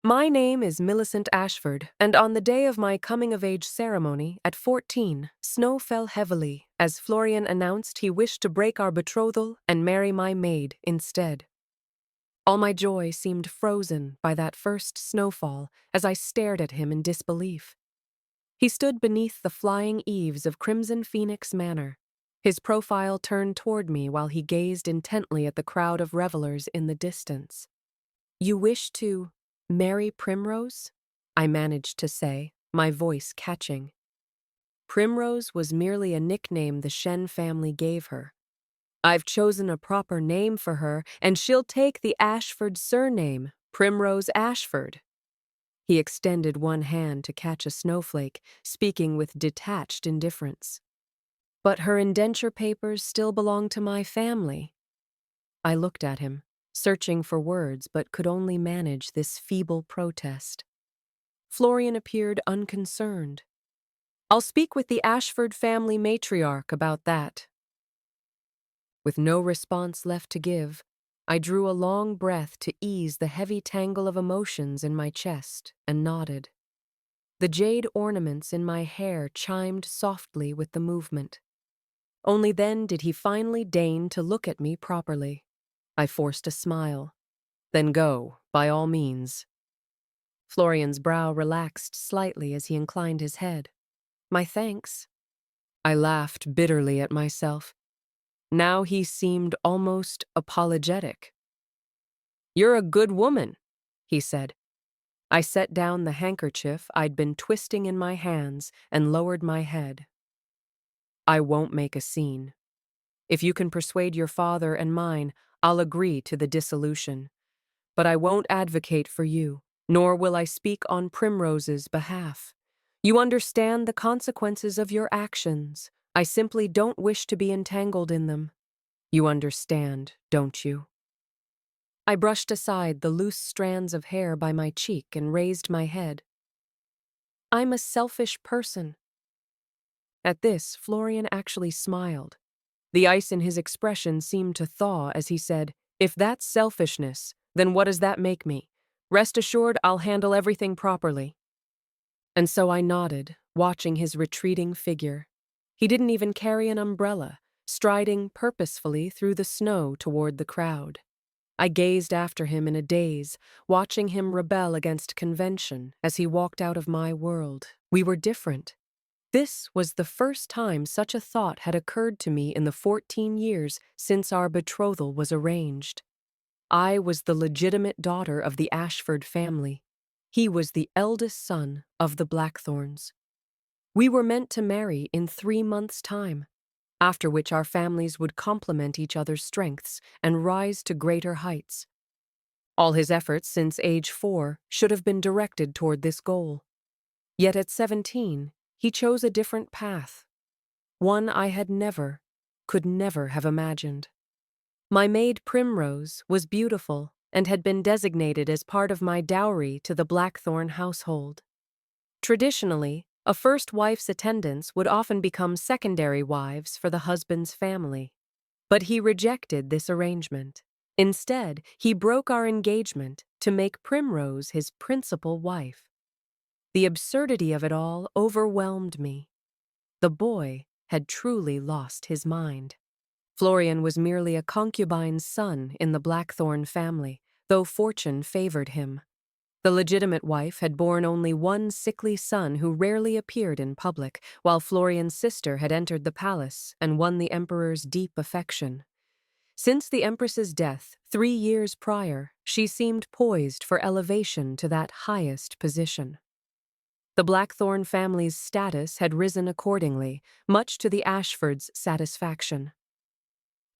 My name is Millicent Ashford, and on the day of my coming-of-age ceremony at 14, snow fell heavily as Florian announced he wished to break our betrothal and marry my maid instead. All my joy seemed frozen by that first snowfall as I stared at him in disbelief. He stood beneath the flying eaves of Crimson Phoenix Manor, his profile turned toward me while he gazed intently at the crowd of revelers in the distance. "You wish to marry Primrose?" I managed to say, my voice catching. Primrose was merely a nickname the Shen family gave her. I've chosen a proper name for her, and she'll take the Ashford surname, Primrose Ashford. He extended one hand to catch a snowflake, speaking with detached indifference. But her indenture papers still belong to my family. I looked at him, searching for words, but could only manage this feeble protest. Florian appeared unconcerned. "I'll speak with the Ashford family matriarch about that." With no response left to give, I drew a long breath to ease the heavy tangle of emotions in my chest and nodded. The jade ornaments in my hair chimed softly with the movement. Only then did he finally deign to look at me properly. I forced a smile. "Then go, by all means." Florian's brow relaxed slightly as he inclined his head. "My thanks." I laughed bitterly at myself. Now he seemed almost apologetic. "You're a good woman," he said. I set down the handkerchief I'd been twisting in my hands and lowered my head. "I won't make a scene. If you can persuade your father and mine, I'll agree to the dissolution. But I won't advocate for you, nor will I speak on Primrose's behalf. You understand the consequences of your actions. I simply don't wish to be entangled in them. You understand, don't you?" I brushed aside the loose strands of hair by my cheek and raised my head. "I'm a selfish person." At this, Florian actually smiled. The ice in his expression seemed to thaw as he said, "If that's selfishness, then what does that make me? Rest assured I'll handle everything properly." And so I nodded, watching his retreating figure. He didn't even carry an umbrella, striding purposefully through the snow toward the crowd. I gazed after him in a daze, watching him rebel against convention as he walked out of my world. We were different. This was the first time such a thought had occurred to me in the 14 years since our betrothal was arranged. I was the legitimate daughter of the Ashford family. He was the eldest son of the Blackthorns. We were meant to marry in 3 months' time, after which our families would complement each other's strengths and rise to greater heights. All his efforts since age 4 should have been directed toward this goal. Yet at 17, he chose a different path, one I could never have imagined. My maid Primrose was beautiful and had been designated as part of my dowry to the Blackthorn household. Traditionally, a first wife's attendants would often become secondary wives for the husband's family. But he rejected this arrangement. Instead, he broke our engagement to make Primrose his principal wife. The absurdity of it all overwhelmed me. The boy had truly lost his mind. Florian was merely a concubine's son in the Blackthorn family, though fortune favored him. The legitimate wife had borne only one sickly son who rarely appeared in public, while Florian's sister had entered the palace and won the emperor's deep affection. Since the empress's death 3 years prior, she seemed poised for elevation to that highest position. The Blackthorn family's status had risen accordingly, much to the Ashfords' satisfaction.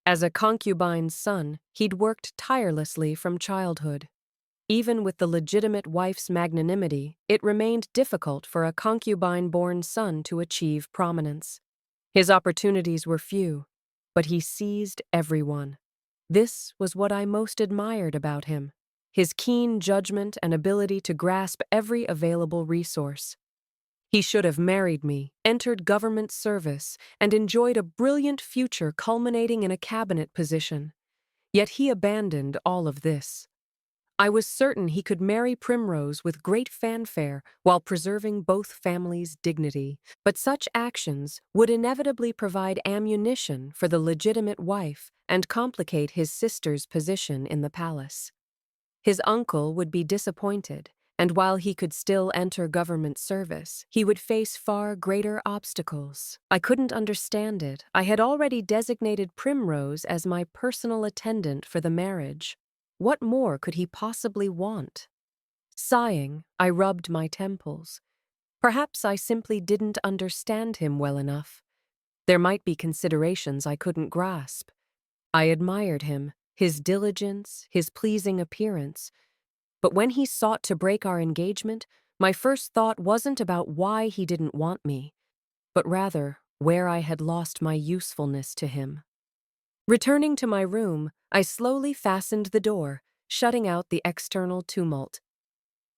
As a concubine's son, he'd worked tirelessly from childhood. Even with the legitimate wife's magnanimity, it remained difficult for a concubine-born son to achieve prominence. His opportunities were few, but he seized everyone. This was what I most admired about him, his keen judgment and ability to grasp every available resource. He should have married me, entered government service, and enjoyed a brilliant future culminating in a cabinet position. Yet he abandoned all of this. I was certain he could marry Primrose with great fanfare while preserving both families' dignity, but such actions would inevitably provide ammunition for the legitimate wife and complicate his sister's position in the palace. His uncle would be disappointed, and while he could still enter government service, he would face far greater obstacles. I couldn't understand it. I had already designated Primrose as my personal attendant for the marriage. What more could he possibly want? Sighing, I rubbed my temples. Perhaps I simply didn't understand him well enough. There might be considerations I couldn't grasp. I admired him, his diligence, his pleasing appearance. But when he sought to break our engagement, my first thought wasn't about why he didn't want me, but rather where I had lost my usefulness to him. Returning to my room, I slowly fastened the door, shutting out the external tumult.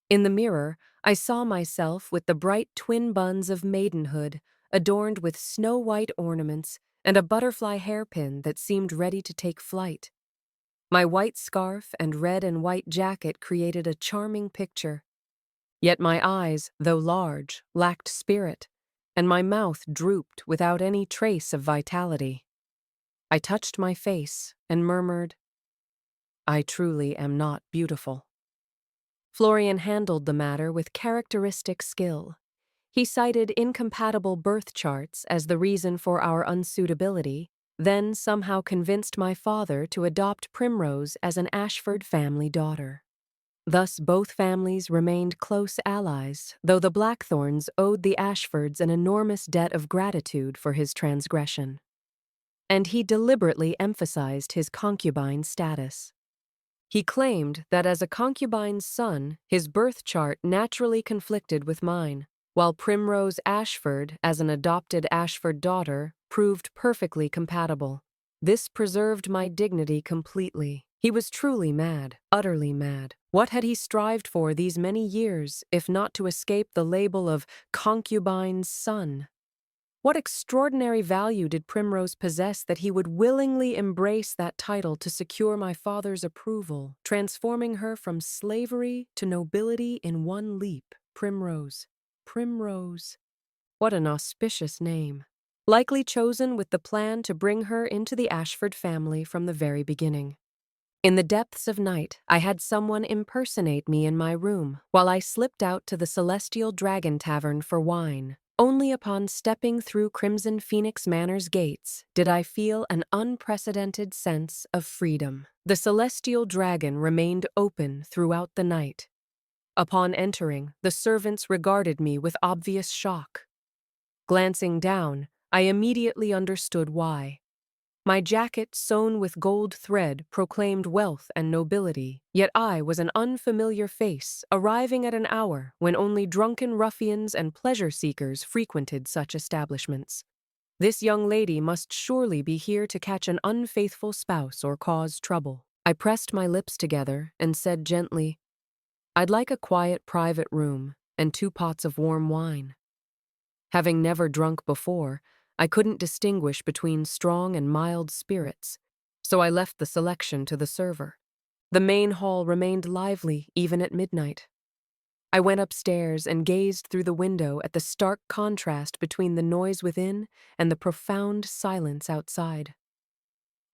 In the mirror, I saw myself with the bright twin buns of maidenhood, adorned with snow-white ornaments and a butterfly hairpin that seemed ready to take flight. My white scarf and red and white jacket created a charming picture. Yet my eyes, though large, lacked spirit, and my mouth drooped without any trace of vitality. I touched my face and murmured, "I truly am not beautiful." Florian handled the matter with characteristic skill. He cited incompatible birth charts as the reason for our unsuitability, then somehow convinced my father to adopt Primrose as an Ashford family daughter. Thus both families remained close allies, though the Blackthorns owed the Ashfords an enormous debt of gratitude for his transgression. And he deliberately emphasized his concubine status. He claimed that as a concubine's son, his birth chart naturally conflicted with mine, while Primrose Ashford, as an adopted Ashford daughter, proved perfectly compatible. This preserved my dignity completely. He was truly mad, utterly mad. What had he strived for these many years, if not to escape the label of concubine's son? What extraordinary value did Primrose possess that he would willingly embrace that title to secure my father's approval, transforming her from slavery to nobility in one leap? Primrose. Primrose. What an auspicious name. Likely chosen with the plan to bring her into the Ashford family from the very beginning. In the depths of night, I had someone impersonate me in my room while I slipped out to the Celestial Dragon Tavern for wine. Only upon stepping through Crimson Phoenix Manor's gates did I feel an unprecedented sense of freedom. The Celestial Dragon remained open throughout the night. Upon entering, the servants regarded me with obvious shock. Glancing down, I immediately understood why. My jacket sewn with gold thread proclaimed wealth and nobility, yet I was an unfamiliar face, arriving at an hour when only drunken ruffians and pleasure-seekers frequented such establishments. This young lady must surely be here to catch an unfaithful spouse or cause trouble. I pressed my lips together and said gently, "I'd like a quiet private room and 2 pots of warm wine." Having never drunk before, I couldn't distinguish between strong and mild spirits, so I left the selection to the server. The main hall remained lively even at midnight. I went upstairs and gazed through the window at the stark contrast between the noise within and the profound silence outside.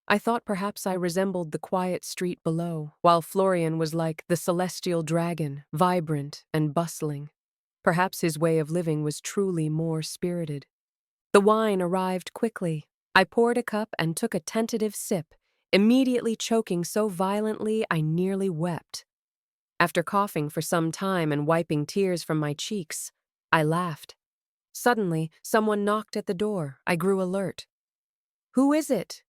I thought perhaps I resembled the quiet street below, while Florian was like the celestial dragon, vibrant and bustling. Perhaps his way of living was truly more spirited. The wine arrived quickly. I poured a cup and took a tentative sip, immediately choking so violently I nearly wept. After coughing for some time and wiping tears from my cheeks, I laughed. Suddenly, someone knocked at the door. I grew alert. "Who is it?"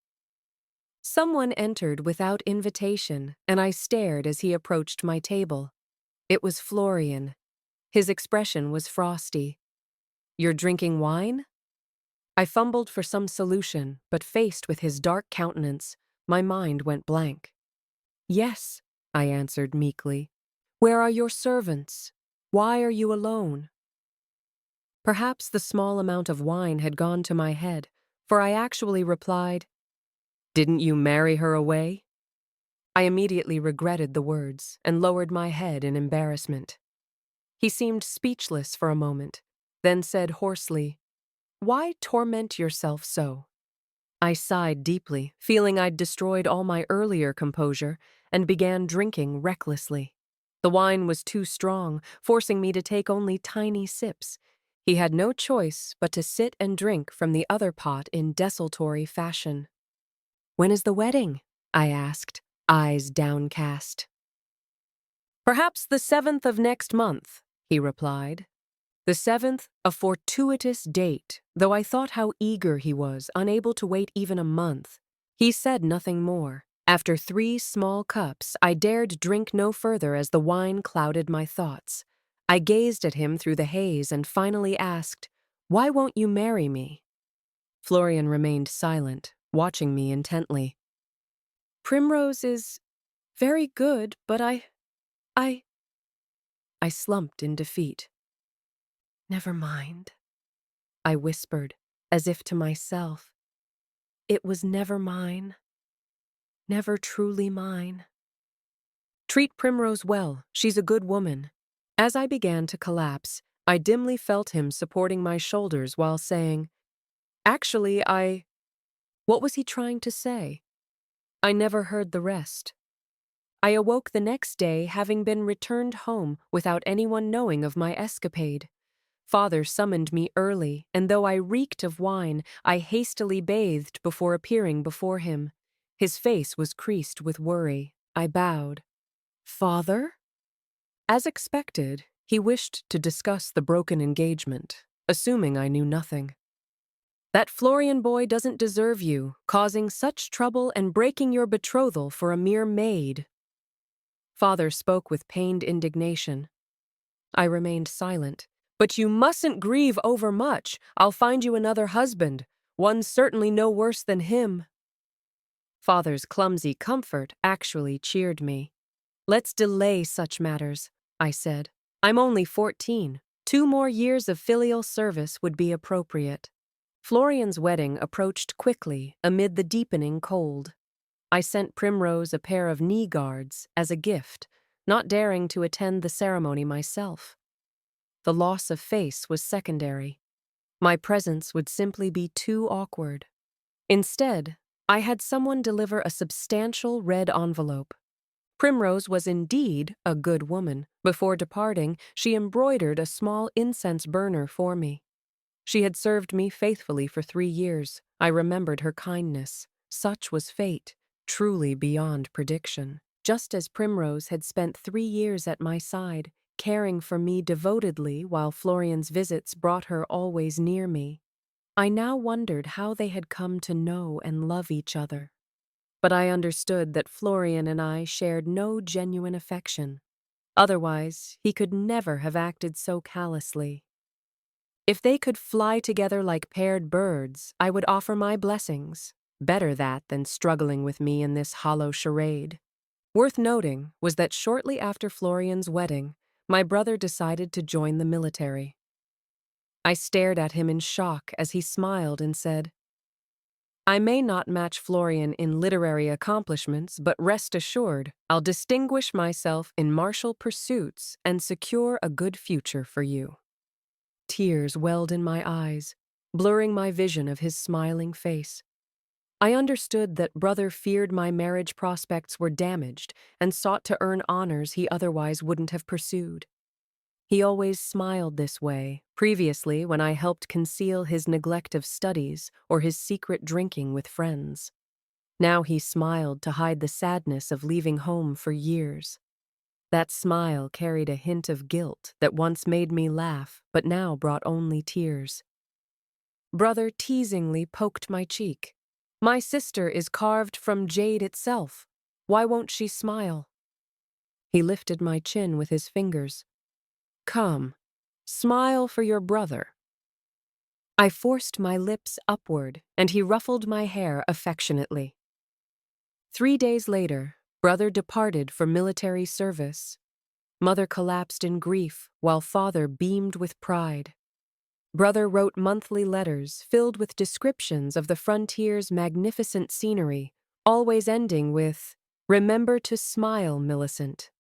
Someone entered without invitation, and I stared as he approached my table. It was Florian. His expression was frosty. "You're drinking wine?" I fumbled for some solution, but faced with his dark countenance, my mind went blank. "Yes," I answered meekly. "Where are your servants? Why are you alone?" Perhaps the small amount of wine had gone to my head, for I actually replied, "Didn't you marry her away?" I immediately regretted the words and lowered my head in embarrassment. He seemed speechless for a moment, then said hoarsely, "Why torment yourself so?" I sighed deeply, feeling I'd destroyed all my earlier composure, and began drinking recklessly. The wine was too strong, forcing me to take only tiny sips. He had no choice but to sit and drink from the other pot in desultory fashion. "When is the wedding?" I asked, eyes downcast. "Perhaps the 7th of next month," he replied. The 7th, a fortuitous date, though I thought how eager he was, unable to wait even a month. He said nothing more. After 3 small cups, I dared drink no further as the wine clouded my thoughts. I gazed at him through the haze and finally asked, "Why won't you marry me?" Florian remained silent, watching me intently. "Primrose is very good, but I slumped in defeat. "Never mind," I whispered, as if to myself. It was never mine, never truly mine. "Treat Primrose well, she's a good woman." As I began to collapse, I dimly felt him supporting my shoulders while saying, "Actually, What was he trying to say? I never heard the rest. I awoke the next day having been returned home without anyone knowing of my escapade. Father summoned me early, and though I reeked of wine, I hastily bathed before appearing before him. His face was creased with worry. I bowed. "Father?" As expected, he wished to discuss the broken engagement, assuming I knew nothing. "That Florian boy doesn't deserve you, causing such trouble and breaking your betrothal for a mere maid." Father spoke with pained indignation. I remained silent. "But you mustn't grieve overmuch. I'll find you another husband, one certainly no worse than him." Father's clumsy comfort actually cheered me. "Let's delay such matters," I said. "I'm only 14. 2 more years of filial service would be appropriate." Florian's wedding approached quickly amid the deepening cold. I sent Primrose a pair of knee guards as a gift, not daring to attend the ceremony myself. The loss of face was secondary. My presence would simply be too awkward. Instead, I had someone deliver a substantial red envelope. Primrose was indeed a good woman. Before departing, she embroidered a small incense burner for me. She had served me faithfully for 3 years. I remembered her kindness. Such was fate, truly beyond prediction. Just as Primrose had spent 3 years at my side, caring for me devotedly while Florian's visits brought her always near me, I now wondered how they had come to know and love each other. But I understood that Florian and I shared no genuine affection. Otherwise, he could never have acted so callously. If they could fly together like paired birds, I would offer my blessings. Better that than struggling with me in this hollow charade. Worth noting was that shortly after Florian's wedding, my brother decided to join the military. I stared at him in shock as he smiled and said, "I may not match Florian in literary accomplishments, but rest assured, I'll distinguish myself in martial pursuits and secure a good future for you." Tears welled in my eyes, blurring my vision of his smiling face. I understood that brother feared my marriage prospects were damaged and sought to earn honors he otherwise wouldn't have pursued. He always smiled this way, previously when I helped conceal his neglect of studies or his secret drinking with friends. Now he smiled to hide the sadness of leaving home for years. That smile carried a hint of guilt that once made me laugh, but now brought only tears. Brother teasingly poked my cheek. "My sister is carved from jade itself. Why won't she smile?" He lifted my chin with his fingers. "Come, smile for your brother." I forced my lips upward, and he ruffled my hair affectionately. 3 days later, brother departed for military service. Mother collapsed in grief, while father beamed with pride. Brother wrote monthly letters filled with descriptions of the frontier's magnificent scenery, always ending with, Remember to smile, Millicent.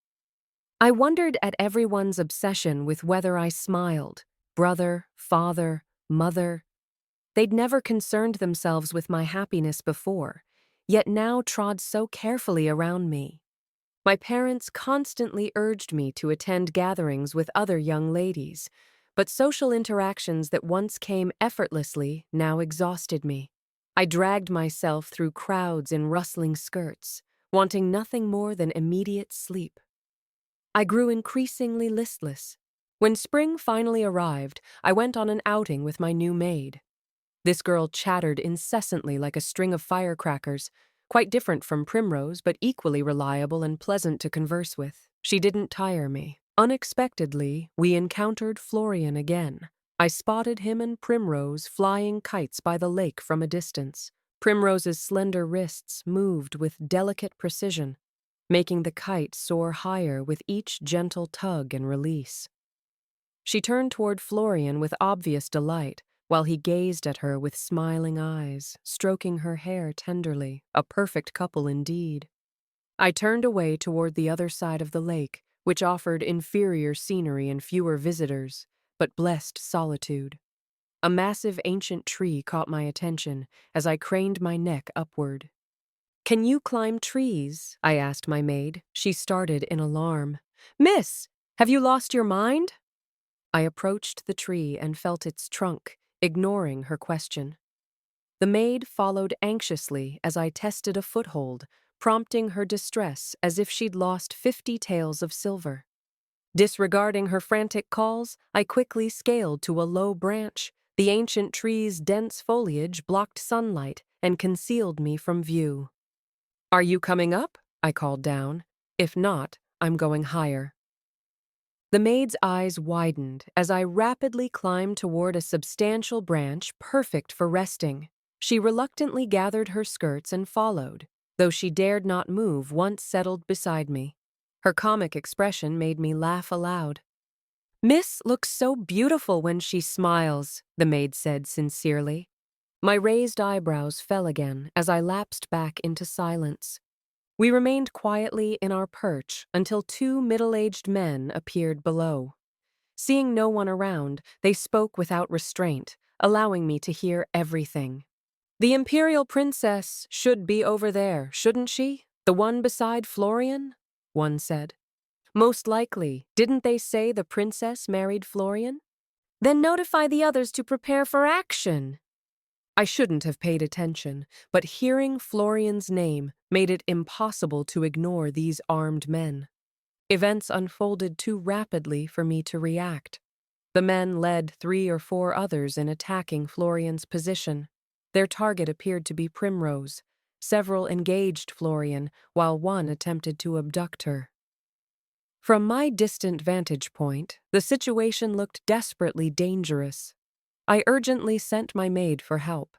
I wondered at everyone's obsession with whether I smiled. Brother, father, mother. They'd never concerned themselves with my happiness before, yet now trod so carefully around me. My parents constantly urged me to attend gatherings with other young ladies, but social interactions that once came effortlessly now exhausted me. I dragged myself through crowds in rustling skirts, wanting nothing more than immediate sleep. I grew increasingly listless. When spring finally arrived, I went on an outing with my new maid. This girl chattered incessantly like a string of firecrackers, quite different from Primrose, but equally reliable and pleasant to converse with. She didn't tire me. Unexpectedly, we encountered Florian again. I spotted him and Primrose flying kites by the lake from a distance. Primrose's slender wrists moved with delicate precision, making the kite soar higher with each gentle tug and release. She turned toward Florian with obvious delight, while he gazed at her with smiling eyes, stroking her hair tenderly, a perfect couple indeed. I turned away toward the other side of the lake, which offered inferior scenery and fewer visitors, but blessed solitude. A massive ancient tree caught my attention as I craned my neck upward. "Can you climb trees?" I asked my maid. She started in alarm. "Miss, have you lost your mind?" I approached the tree and felt its trunk, ignoring her question. The maid followed anxiously as I tested a foothold, prompting her distress as if she'd lost 50 taels of silver. Disregarding her frantic calls, I quickly scaled to a low branch. The ancient tree's dense foliage blocked sunlight and concealed me from view. "Are you coming up?" I called down. "If not, I'm going higher." The maid's eyes widened as I rapidly climbed toward a substantial branch perfect for resting. She reluctantly gathered her skirts and followed, though she dared not move once settled beside me. Her comic expression made me laugh aloud. "Miss looks so beautiful when she smiles," the maid said sincerely. My raised eyebrows fell again as I lapsed back into silence. We remained quietly in our perch until two middle-aged men appeared below. Seeing no one around, they spoke without restraint, allowing me to hear everything. "The Imperial Princess should be over there, shouldn't she? The one beside Florian?" one said. "Most likely. Didn't they say the princess married Florian?" "Then notify the others to prepare for action." I shouldn't have paid attention, but hearing Florian's name made it impossible to ignore these armed men. Events unfolded too rapidly for me to react. The men led 3 or 4 others in attacking Florian's position. Their target appeared to be Primrose. Several engaged Florian, while one attempted to abduct her. From my distant vantage point, the situation looked desperately dangerous. I urgently sent my maid for help.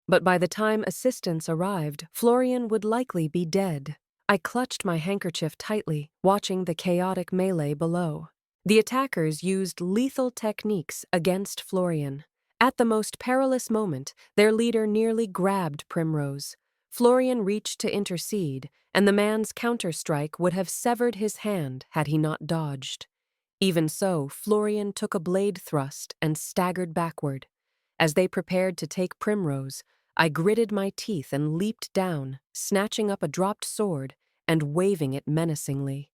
But by the time assistance arrived, Florian would likely be dead. I clutched my handkerchief tightly, watching the chaotic melee below. The attackers used lethal techniques against Florian. At the most perilous moment, their leader nearly grabbed Primrose. Florian reached to intercede, and the man's counterstrike would have severed his hand had he not dodged. Even so, Florian took a blade thrust and staggered backward. As they prepared to take Primrose, I gritted my teeth and leaped down, snatching up a dropped sword and waving it menacingly.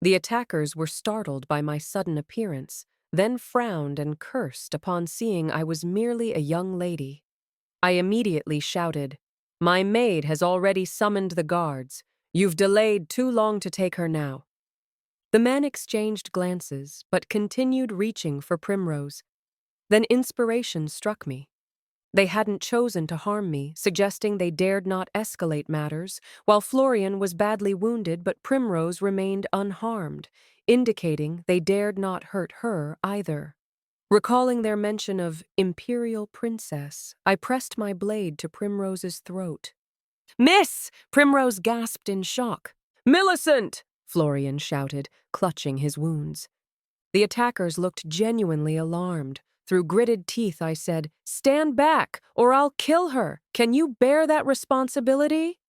The attackers were startled by my sudden appearance, then frowned and cursed upon seeing I was merely a young lady. I immediately shouted, "My maid has already summoned the guards. You've delayed too long to take her now." The men exchanged glances, but continued reaching for Primrose. Then inspiration struck me. They hadn't chosen to harm me, suggesting they dared not escalate matters, while Florian was badly wounded but Primrose remained unharmed, indicating they dared not hurt her either. Recalling their mention of Imperial Princess, I pressed my blade to Primrose's throat. "Miss!" Primrose gasped in shock. "Millicent!" Florian shouted, clutching his wounds. The attackers looked genuinely alarmed. Through gritted teeth, I said, "Stand back, or I'll kill her. Can you bear that responsibility?"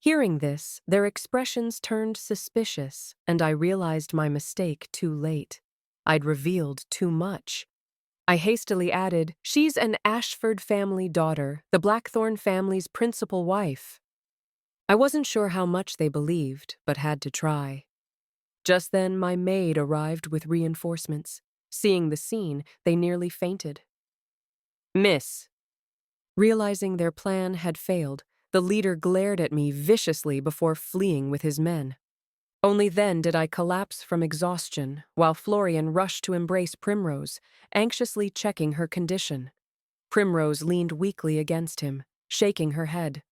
Hearing this, their expressions turned suspicious, and I realized my mistake too late. I'd revealed too much. I hastily added, "She's an Ashford family daughter, the Blackthorn family's principal wife." I wasn't sure how much they believed, but had to try. Just then, my maid arrived with reinforcements. Seeing the scene, they nearly fainted. "Miss." Realizing their plan had failed, the leader glared at me viciously before fleeing with his men. Only then did I collapse from exhaustion, while Florian rushed to embrace Primrose, anxiously checking her condition. Primrose leaned weakly against him, shaking her head.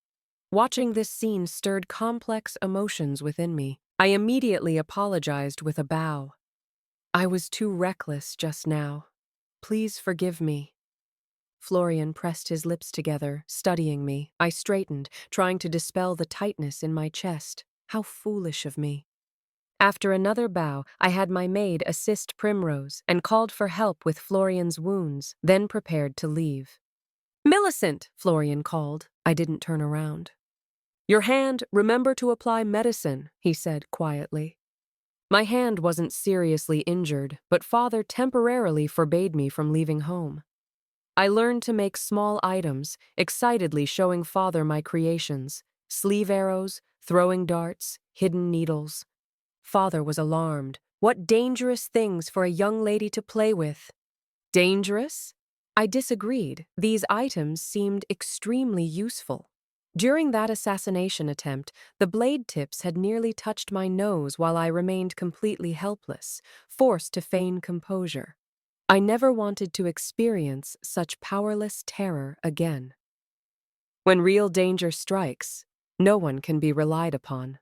Watching this scene stirred complex emotions within me. I immediately apologized with a bow. "I was too reckless just now. Please forgive me." Florian pressed his lips together, studying me. I straightened, trying to dispel the tightness in my chest. How foolish of me. After another bow, I had my maid assist Primrose and called for help with Florian's wounds, then prepared to leave. "Millicent!" Florian called. I didn't turn around. "Your hand, remember to apply medicine," he said quietly. My hand wasn't seriously injured, but father temporarily forbade me from leaving home. I learned to make small items, excitedly showing father my creations: sleeve arrows, throwing darts, hidden needles. Father was alarmed. What dangerous things for a young lady to play with. Dangerous? I disagreed. These items seemed extremely useful. During that assassination attempt, the blade tips had nearly touched my nose while I remained completely helpless, forced to feign composure. I never wanted to experience such powerless terror again. When real danger strikes, no one can be relied upon.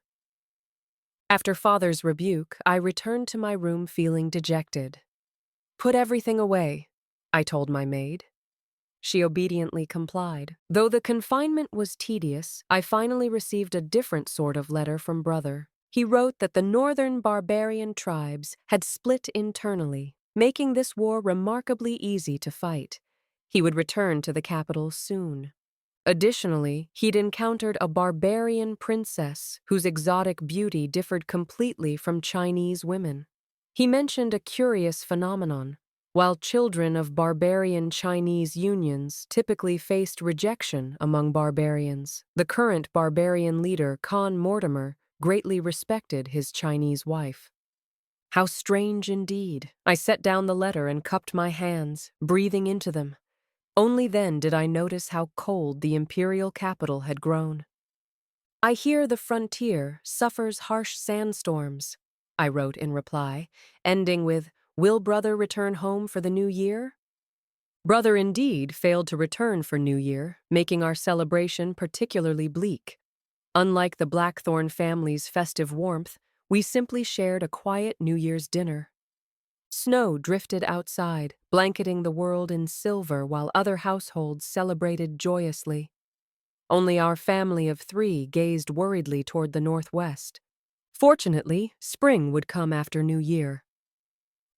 After father's rebuke, I returned to my room feeling dejected. "Put everything away," I told my maid. She obediently complied. Though the confinement was tedious, I finally received a different sort of letter from brother. He wrote that the northern barbarian tribes had split internally, making this war remarkably easy to fight. He would return to the capital soon. Additionally, he'd encountered a barbarian princess whose exotic beauty differed completely from Chinese women. He mentioned a curious phenomenon. While children of barbarian Chinese unions typically faced rejection among barbarians, the current barbarian leader, Khan Mortimer, greatly respected his Chinese wife. How strange indeed. I set down the letter and cupped my hands, breathing into them. Only then did I notice how cold the imperial capital had grown. "I hear the frontier suffers harsh sandstorms," I wrote in reply, ending with, "Will brother return home for the new year?" Brother indeed failed to return for New Year, making our celebration particularly bleak. Unlike the Blackthorn family's festive warmth, we simply shared a quiet New Year's dinner. Snow drifted outside, blanketing the world in silver while other households celebrated joyously. Only our family of 3 gazed worriedly toward the northwest. Fortunately, spring would come after New Year.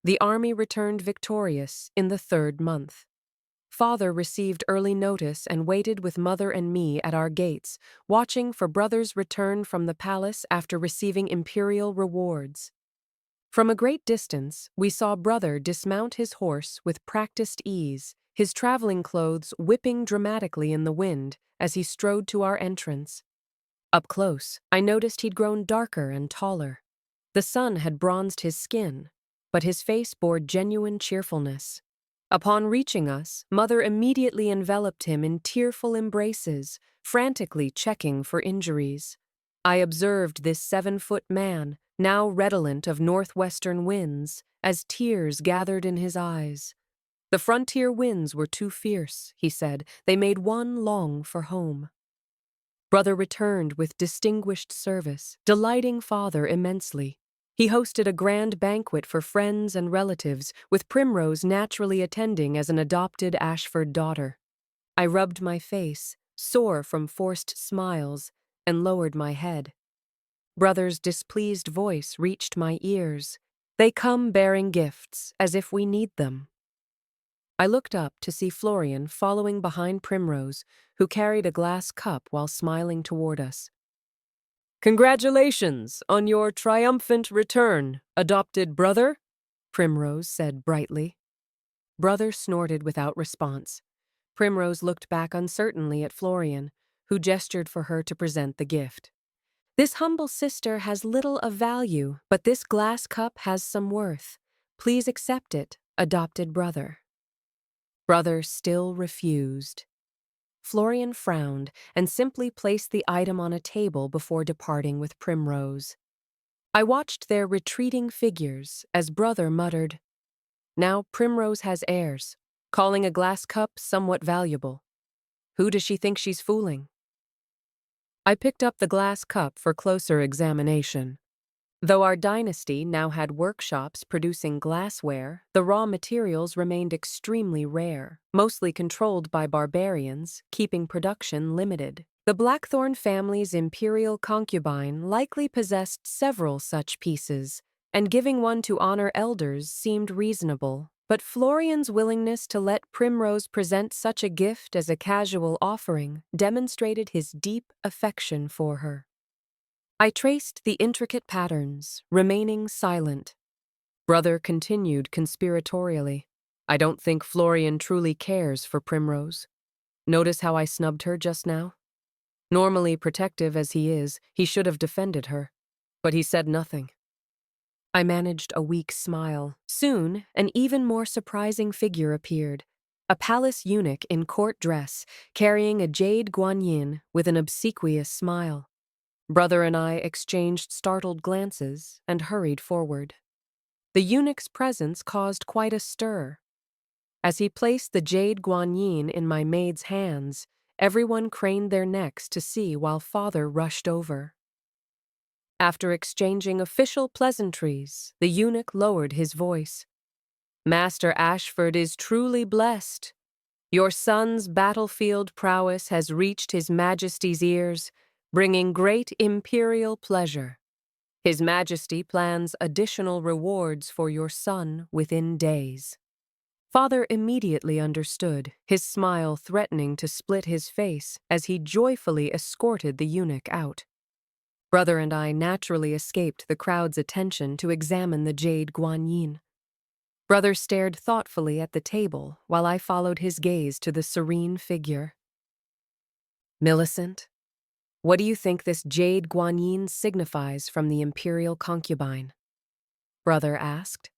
The army returned victorious in the 3rd month. Father received early notice and waited with mother and me at our gates, watching for brother's return from the palace after receiving imperial rewards. From a great distance, we saw brother dismount his horse with practiced ease, his traveling clothes whipping dramatically in the wind as he strode to our entrance. Up close, I noticed he'd grown darker and taller. The sun had bronzed his skin, but his face bore genuine cheerfulness. Upon reaching us, mother immediately enveloped him in tearful embraces, frantically checking for injuries. I observed this 7-foot man, now redolent of northwestern winds, as tears gathered in his eyes. The frontier winds were too fierce, he said. They made one long for home. Brother returned with distinguished service, delighting father immensely. He hosted a grand banquet for friends and relatives, with Primrose naturally attending as an adopted Ashford daughter. I rubbed my face, sore from forced smiles, and lowered my head. Brother's displeased voice reached my ears. "They come bearing gifts, as if we need them." I looked up to see Florian following behind Primrose, who carried a glass cup while smiling toward us. Congratulations on your triumphant return, adopted brother, Primrose said brightly. Brother snorted without response. Primrose looked back uncertainly at Florian, who gestured for her to present the gift. This humble sister has little of value, but this glass cup has some worth. Please accept it, adopted brother. Brother still refused. Florian frowned and simply placed the item on a table before departing with Primrose. I watched their retreating figures as brother muttered, "Now Primrose has heirs, calling a glass cup somewhat valuable. Who does she think she's fooling?" I picked up the glass cup for closer examination. Though our dynasty now had workshops producing glassware, the raw materials remained extremely rare, mostly controlled by barbarians, keeping production limited. The Blackthorn family's imperial concubine likely possessed several such pieces, and giving one to honor elders seemed reasonable. But Florian's willingness to let Primrose present such a gift as a casual offering demonstrated his deep affection for her. I traced the intricate patterns, remaining silent. Brother continued conspiratorially. "I don't think Florian truly cares for Primrose. Notice how I snubbed her just now? Normally protective as he is, he should have defended her. But he said nothing." I managed a weak smile. Soon, an even more surprising figure appeared. A palace eunuch in court dress, carrying a jade guanyin with an obsequious smile. Brother and I exchanged startled glances and hurried forward. The eunuch's presence caused quite a stir. As he placed the jade guanyin in my maid's hands, everyone craned their necks to see while father rushed over. After exchanging official pleasantries, the eunuch lowered his voice. "Master Ashford is truly blessed. Your son's battlefield prowess has reached His Majesty's ears, bringing great imperial pleasure. His Majesty plans additional rewards for your son within days." Father immediately understood, his smile threatening to split his face as he joyfully escorted the eunuch out. Brother and I naturally escaped the crowd's attention to examine the jade guanyin. Brother stared thoughtfully at the table while I followed his gaze to the serene figure. "Millicent, what do you think this jade guanyin signifies from the imperial concubine?" Brother asked.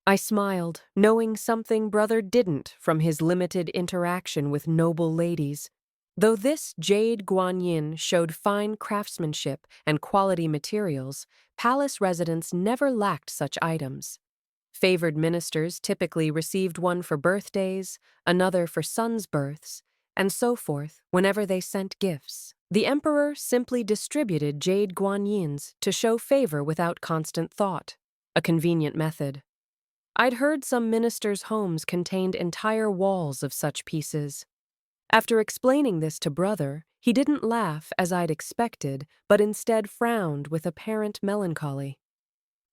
I smiled, knowing something brother didn't from his limited interaction with noble ladies. Though this jade guanyin showed fine craftsmanship and quality materials, palace residents never lacked such items. Favored ministers typically received one for birthdays, another for sons' births, and so forth whenever they sent gifts. The emperor simply distributed jade guanyins to show favor without constant thought, a convenient method. I'd heard some ministers' homes contained entire walls of such pieces. After explaining this to brother, he didn't laugh as I'd expected, but instead frowned with apparent melancholy.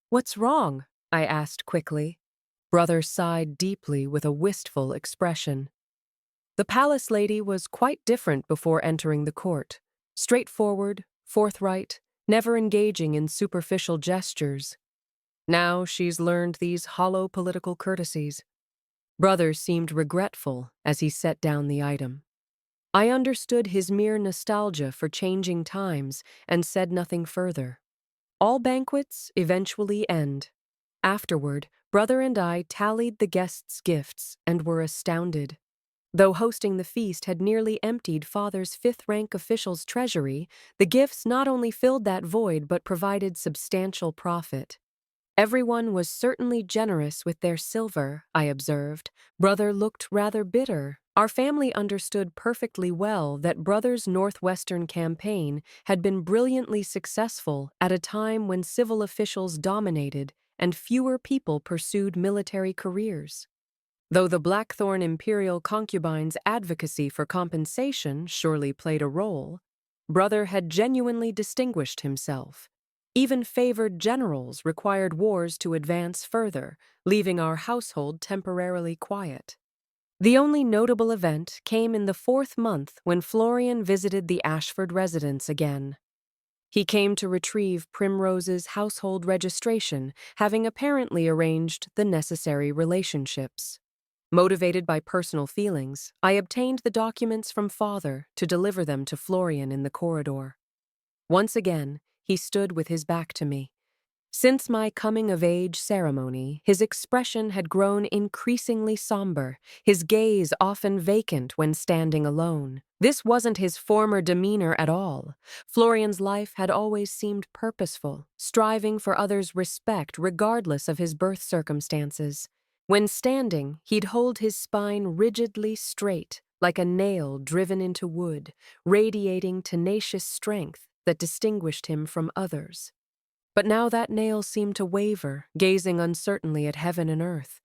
"What's wrong?" I asked quickly. Brother sighed deeply with a wistful expression. The palace lady was quite different before entering the court. Straightforward, forthright, never engaging in superficial gestures. Now she's learned these hollow political courtesies. Brother seemed regretful as he set down the item. I understood his mere nostalgia for changing times and said nothing further. All banquets eventually end. Afterward, brother and I tallied the guests' gifts and were astounded. Though hosting the feast had nearly emptied father's fifth-rank official's treasury, the gifts not only filled that void but provided substantial profit. Everyone was certainly generous with their silver, I observed. Brother looked rather bitter. Our family understood perfectly well that brother's Northwestern campaign had been brilliantly successful at a time when civil officials dominated and fewer people pursued military careers. Though the Blackthorn imperial concubine's advocacy for compensation surely played a role, brother had genuinely distinguished himself. Even favored generals required wars to advance further, leaving our household temporarily quiet. The only notable event came in the 4th month when Florian visited the Ashford residence again. He came to retrieve Primrose's household registration, having apparently arranged the necessary relationships. Motivated by personal feelings, I obtained the documents from father to deliver them to Florian in the corridor. Once again, he stood with his back to me. Since my coming-of-age ceremony, his expression had grown increasingly somber, his gaze often vacant when standing alone. This wasn't his former demeanor at all. Florian's life had always seemed purposeful, striving for others' respect regardless of his birth circumstances. When standing, he'd hold his spine rigidly straight, like a nail driven into wood, radiating tenacious strength that distinguished him from others. But now that nail seemed to waver, gazing uncertainly at heaven and earth,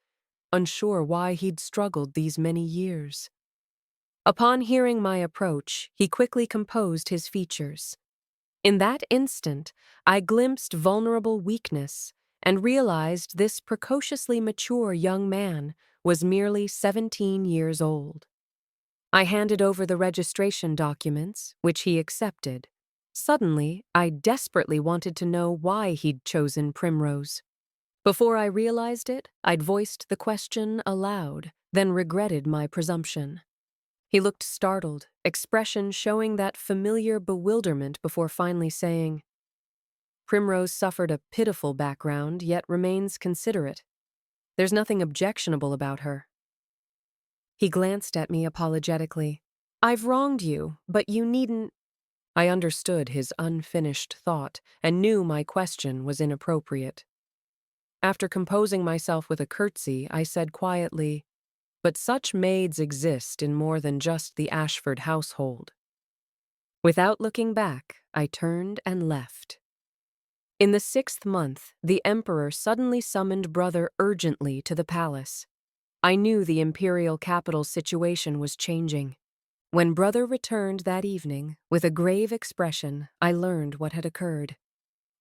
unsure why he'd struggled these many years. Upon hearing my approach, he quickly composed his features. In that instant, I glimpsed vulnerable weakness and realized this precociously mature young man was merely 17 years old. I handed over the registration documents, which he accepted. Suddenly, I desperately wanted to know why he'd chosen Primrose. Before I realized it, I'd voiced the question aloud, then regretted my presumption. He looked startled, expression showing that familiar bewilderment before finally saying, "Primrose suffered a pitiful background, yet remains considerate. There's nothing objectionable about her." He glanced at me apologetically. "I've wronged you, but you needn't—" I understood his unfinished thought and knew my question was inappropriate. After composing myself with a curtsy, I said quietly, "But such maids exist in more than just the Ashford household." Without looking back, I turned and left. In the 6th month, the emperor suddenly summoned brother urgently to the palace. I knew the imperial capital's situation was changing. When brother returned that evening, with a grave expression, I learned what had occurred.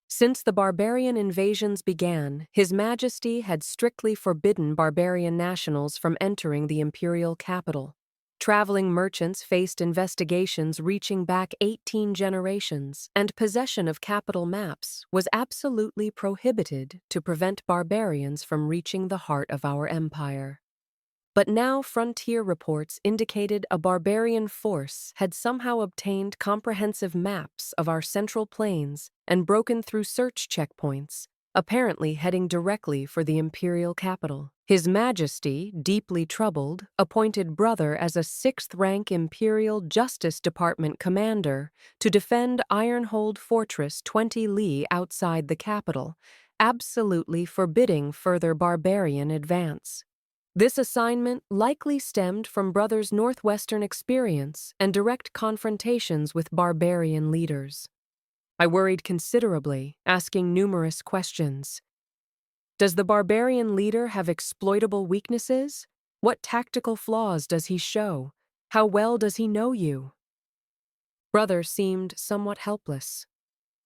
Since the barbarian invasions began, His Majesty had strictly forbidden barbarian nationals from entering the imperial capital. Traveling merchants faced investigations reaching back 18 generations, and possession of capital maps was absolutely prohibited to prevent barbarians from reaching the heart of our empire. But now frontier reports indicated a barbarian force had somehow obtained comprehensive maps of our central plains and broken through search checkpoints, apparently heading directly for the imperial capital. His Majesty, deeply troubled, appointed brother as a 6th-rank Imperial Justice Department commander to defend Ironhold Fortress 20 li outside the capital, absolutely forbidding further barbarian advance. This assignment likely stemmed from brother's northwestern experience and direct confrontations with barbarian leaders. I worried considerably, asking numerous questions. Does the barbarian leader have exploitable weaknesses? What tactical flaws does he show? How well does he know you? Brother seemed somewhat helpless.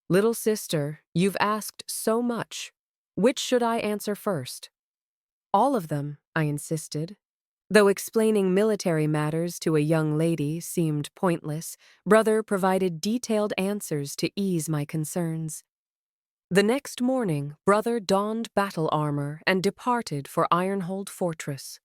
"Little sister, you've asked so much. Which should I answer first?" "All of them," I insisted. Though explaining military matters to a young lady seemed pointless, brother provided detailed answers to ease my concerns. The next morning, brother donned battle armor and departed for Ironhold Fortress.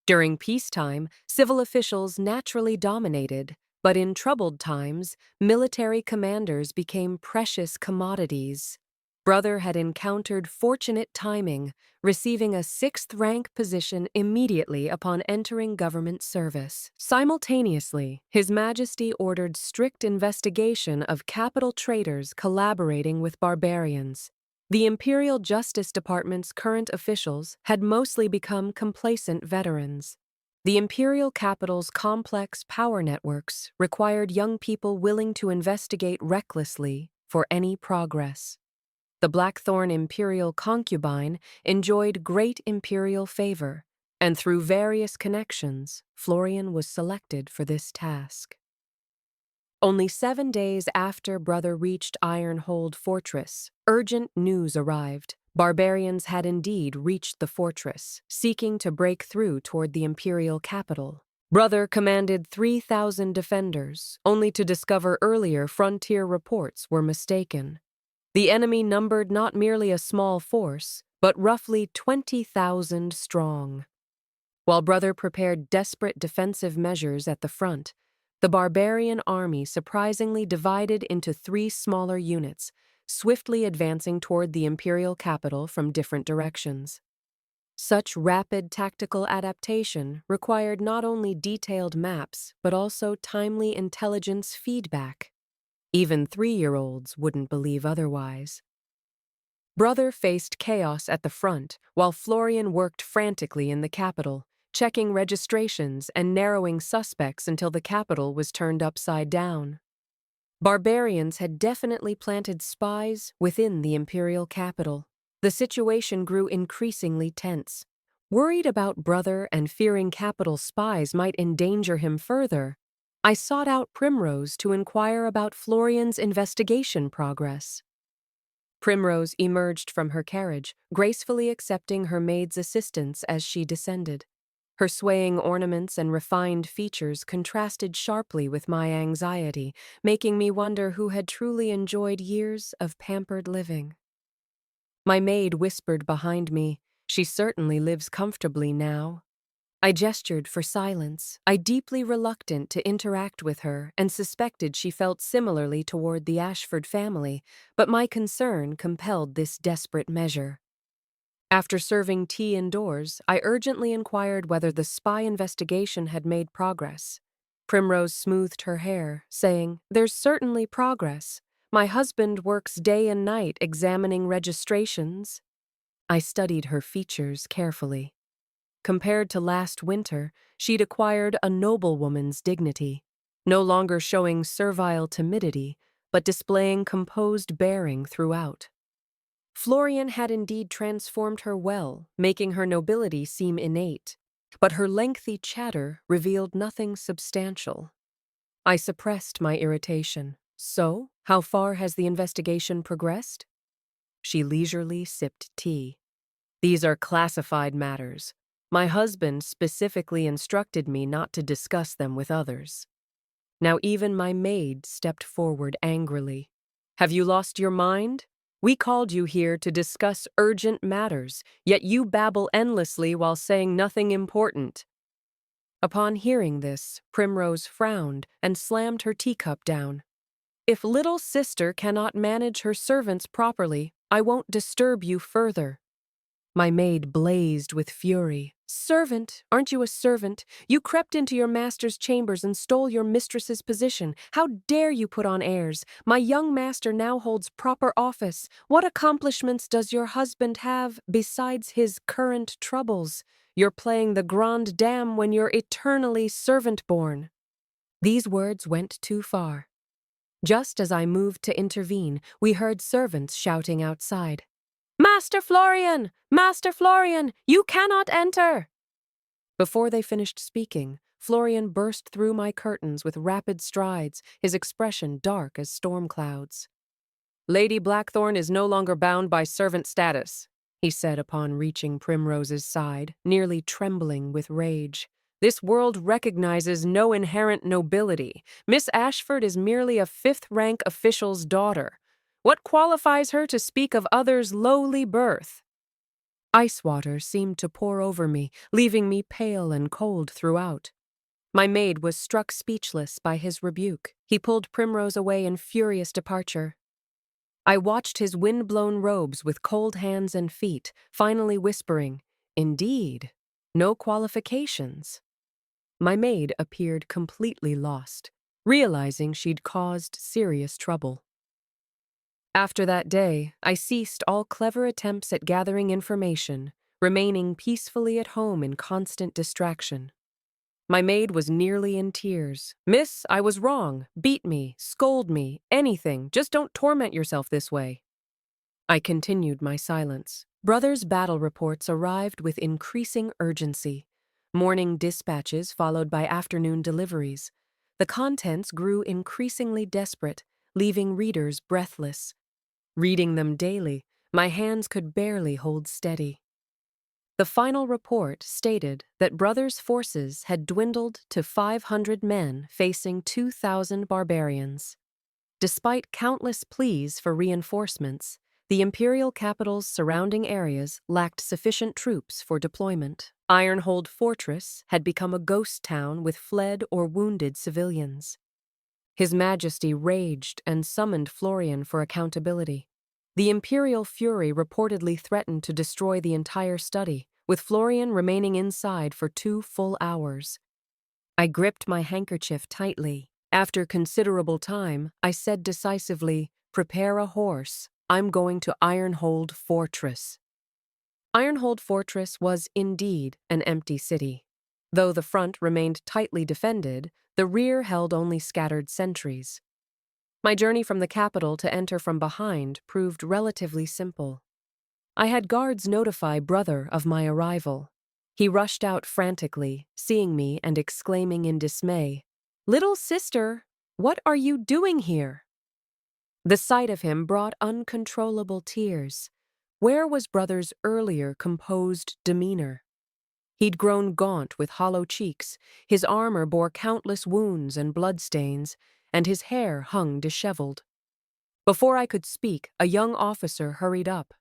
During peacetime, civil officials naturally dominated, but in troubled times, military commanders became precious commodities. Brother had encountered fortunate timing, receiving a 6th-rank position immediately upon entering government service. Simultaneously, His Majesty ordered strict investigation of capital traitors collaborating with barbarians. The Imperial Justice Department's current officials had mostly become complacent veterans. The imperial capital's complex power networks required young people willing to investigate recklessly for any progress. The Blackthorn imperial concubine enjoyed great imperial favor, and through various connections, Florian was selected for this task. Only 7 days after brother reached Ironhold Fortress, urgent news arrived. Barbarians had indeed reached the fortress, seeking to break through toward the imperial capital. Brother commanded 3,000 defenders, only to discover earlier frontier reports were mistaken. The enemy numbered not merely a small force, but roughly 20,000 strong. While Brother prepared desperate defensive measures at the front, the barbarian army surprisingly divided into 3 smaller units, swiftly advancing toward the imperial capital from different directions. Such rapid tactical adaptation required not only detailed maps, but also timely intelligence feedback. Even 3-year-olds wouldn't believe otherwise. Brother faced chaos at the front, while Florian worked frantically in the capital, checking registrations and narrowing suspects until the capital was turned upside down. Barbarians had definitely planted spies within the imperial capital. The situation grew increasingly tense. Worried about Brother and fearing capital spies might endanger him further, I sought out Primrose to inquire about Florian's investigation progress. Primrose emerged from her carriage, gracefully accepting her maid's assistance as she descended. Her swaying ornaments and refined features contrasted sharply with my anxiety, making me wonder who had truly enjoyed years of pampered living. My maid whispered behind me, "She certainly lives comfortably now." I gestured for silence, I deeply reluctant to interact with her and suspected she felt similarly toward the Ashford family, but my concern compelled this desperate measure. After serving tea indoors, I urgently inquired whether the spy investigation had made progress. Primrose smoothed her hair, saying, "There's certainly progress. My husband works day and night examining registrations." I studied her features carefully. Compared to last winter, she'd acquired a noblewoman's dignity, no longer showing servile timidity, but displaying composed bearing throughout. Florian had indeed transformed her well, making her nobility seem innate, but her lengthy chatter revealed nothing substantial. I suppressed my irritation. "So, how far has the investigation progressed?" She leisurely sipped tea. "These are classified matters. My husband specifically instructed me not to discuss them with others." Now even my maid stepped forward angrily. "Have you lost your mind? We called you here to discuss urgent matters, yet you babble endlessly while saying nothing important." Upon hearing this, Primrose frowned and slammed her teacup down. "If little sister cannot manage her servants properly, I won't disturb you further." My maid blazed with fury. "Servant? Aren't you a servant? You crept into your master's chambers and stole your mistress's position. How dare you put on airs? My young master now holds proper office. What accomplishments does your husband have besides his current troubles? You're playing the grande dame when you're eternally servant-born." These words went too far. Just as I moved to intervene, we heard servants shouting outside. "Master Florian! Master Florian! You cannot enter!" Before they finished speaking, Florian burst through my curtains with rapid strides, his expression dark as storm clouds. "Lady Blackthorn is no longer bound by servant status," he said upon reaching Primrose's side, nearly trembling with rage. "This world recognizes no inherent nobility. Miss Ashford is merely a fifth-rank official's daughter. What qualifies her to speak of others' lowly birth?" Ice water seemed to pour over me, leaving me pale and cold throughout. My maid was struck speechless by his rebuke. He pulled Primrose away in furious departure. I watched his wind-blown robes with cold hands and feet, finally whispering, "Indeed, no qualifications." My maid appeared completely lost, realizing she'd caused serious trouble. After that day, I ceased all clever attempts at gathering information, remaining peacefully at home in constant distraction. My maid was nearly in tears. "Miss, I was wrong. Beat me, scold me, anything. Just don't torment yourself this way." I continued my silence. Brother's battle reports arrived with increasing urgency. Morning dispatches followed by afternoon deliveries. The contents grew increasingly desperate, leaving readers breathless. Reading them daily, my hands could barely hold steady. The final report stated that Brothers' forces had dwindled to 500 men facing 2,000 barbarians. Despite countless pleas for reinforcements, the imperial capital's surrounding areas lacked sufficient troops for deployment. Ironhold Fortress had become a ghost town with fled or wounded civilians. His Majesty raged and summoned Florian for accountability. The imperial fury reportedly threatened to destroy the entire study, with Florian remaining inside for 2 full hours. I gripped my handkerchief tightly. After considerable time, I said decisively, "Prepare a horse. I'm going to Ironhold Fortress." Ironhold Fortress was indeed an empty city. Though the front remained tightly defended, the rear held only scattered sentries. My journey from the capital to enter from behind proved relatively simple. I had guards notify Brother of my arrival. He rushed out frantically, seeing me and exclaiming in dismay, "Little sister, what are you doing here?" The sight of him brought uncontrollable tears. Where was Brother's earlier composed demeanor? He'd grown gaunt with hollow cheeks, his armor bore countless wounds and bloodstains, and his hair hung disheveled. Before I could speak, a young officer hurried up.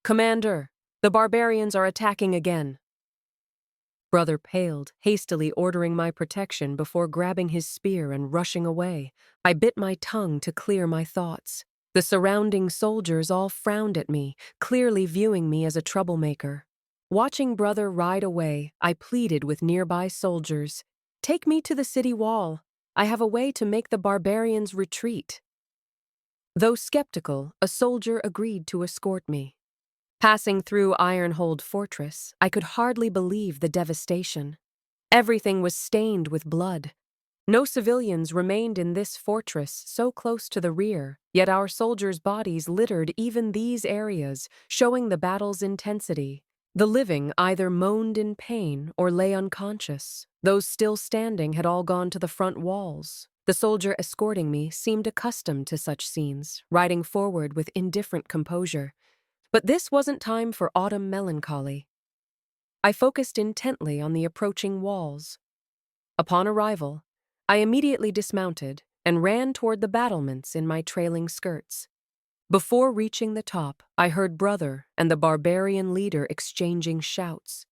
"Commander, the barbarians are attacking again." Brother paled, hastily ordering my protection before grabbing his spear and rushing away. I bit my tongue to clear my thoughts. The surrounding soldiers all frowned at me, clearly viewing me as a troublemaker. Watching Brother ride away, I pleaded with nearby soldiers, "Take me to the city wall. I have a way to make the barbarians retreat." Though skeptical, a soldier agreed to escort me. Passing through Ironhold Fortress, I could hardly believe the devastation. Everything was stained with blood. No civilians remained in this fortress so close to the rear, yet our soldiers' bodies littered even these areas, showing the battle's intensity. The living either moaned in pain or lay unconscious. Those still standing had all gone to the front walls. The soldier escorting me seemed accustomed to such scenes, riding forward with indifferent composure. But this wasn't time for autumn melancholy. I focused intently on the approaching walls. Upon arrival, I immediately dismounted and ran toward the battlements in my trailing skirts. Before reaching the top, I heard Brother and the barbarian leader exchanging shouts.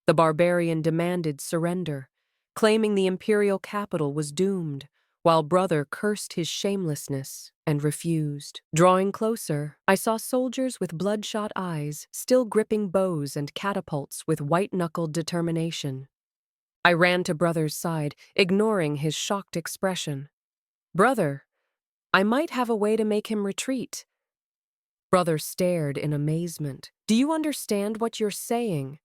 The barbarian demanded surrender, claiming the imperial capital was doomed, while Brother cursed his shamelessness and refused. Drawing closer, I saw soldiers with bloodshot eyes still gripping bows and catapults with white-knuckled determination. I ran to Brother's side, ignoring his shocked expression. "Brother, I might have a way to make him retreat." Brother stared in amazement. "Do you understand what you're saying?"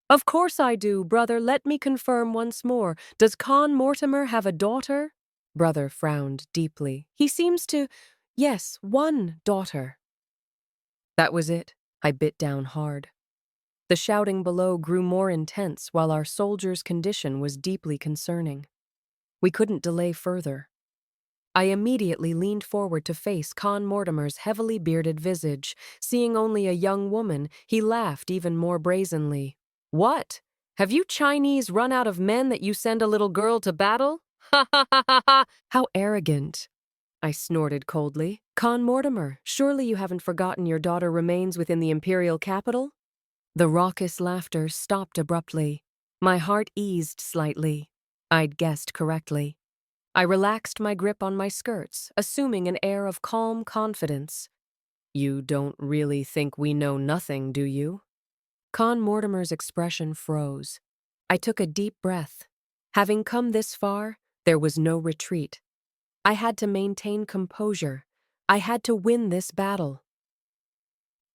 "Of course I do, Brother. Let me confirm once more. Does Con Mortimer have a daughter?" Brother frowned deeply. "He seems to— Yes, one daughter." That was it. I bit down hard. The shouting below grew more intense while our soldiers' condition was deeply concerning. We couldn't delay further. I immediately leaned forward to face Con Mortimer's heavily bearded visage. Seeing only a young woman, he laughed even more brazenly. "What? Have you Chinese run out of men that you send a little girl to battle? Ha ha ha ha ha! How arrogant!" I snorted coldly. "Con Mortimer, surely you haven't forgotten your daughter remains within the imperial capital?" The raucous laughter stopped abruptly. My heart eased slightly. I'd guessed correctly. I relaxed my grip on my skirts, assuming an air of calm confidence. "You don't really think we know nothing, do you?" Con Mortimer's expression froze. I took a deep breath. Having come this far, there was no retreat. I had to maintain composure. I had to win this battle.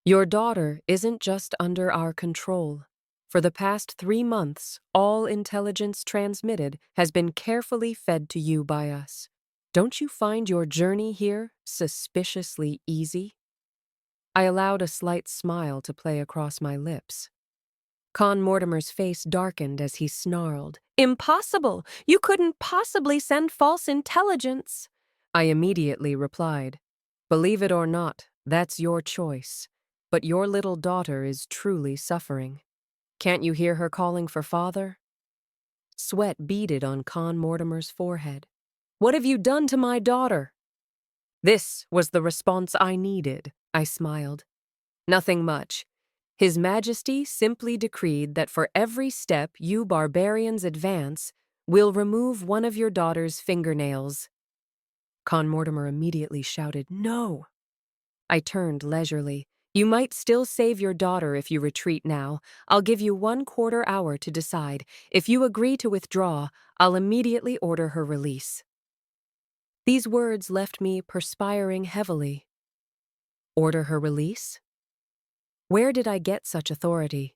"Your daughter isn't just under our control. For the past 3 months, all intelligence transmitted has been carefully fed to you by us. Don't you find your journey here suspiciously easy?" I allowed a slight smile to play across my lips. Con Mortimer's face darkened as he snarled, "Impossible! You couldn't possibly send false intelligence!" I immediately replied, "Believe it or not, that's your choice. But your little daughter is truly suffering." Can't you hear her calling for father? Sweat beaded on Con Mortimer's forehead. What have you done to my daughter? This was the response I needed, I smiled. Nothing much. His Majesty simply decreed that for every step you barbarians advance, we'll remove one of your daughter's fingernails. Con Mortimer immediately shouted, No! I turned leisurely. You might still save your daughter if you retreat now. I'll give you 1/4 hour to decide. If you agree to withdraw, I'll immediately order her release. These words left me perspiring heavily. Order her release? Where did I get such authority?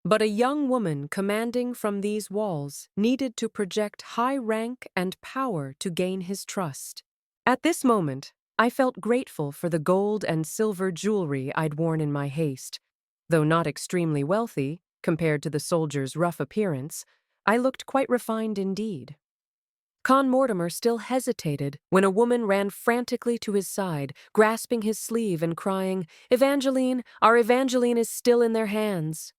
But a young woman commanding from these walls needed to project high rank and power to gain his trust. At this moment, I felt grateful for the gold and silver jewelry I'd worn in my haste. Though not extremely wealthy, compared to the soldier's rough appearance, I looked quite refined indeed. Con Mortimer still hesitated when a woman ran frantically to his side, grasping his sleeve and crying, Evangeline, our Evangeline is still in their hands.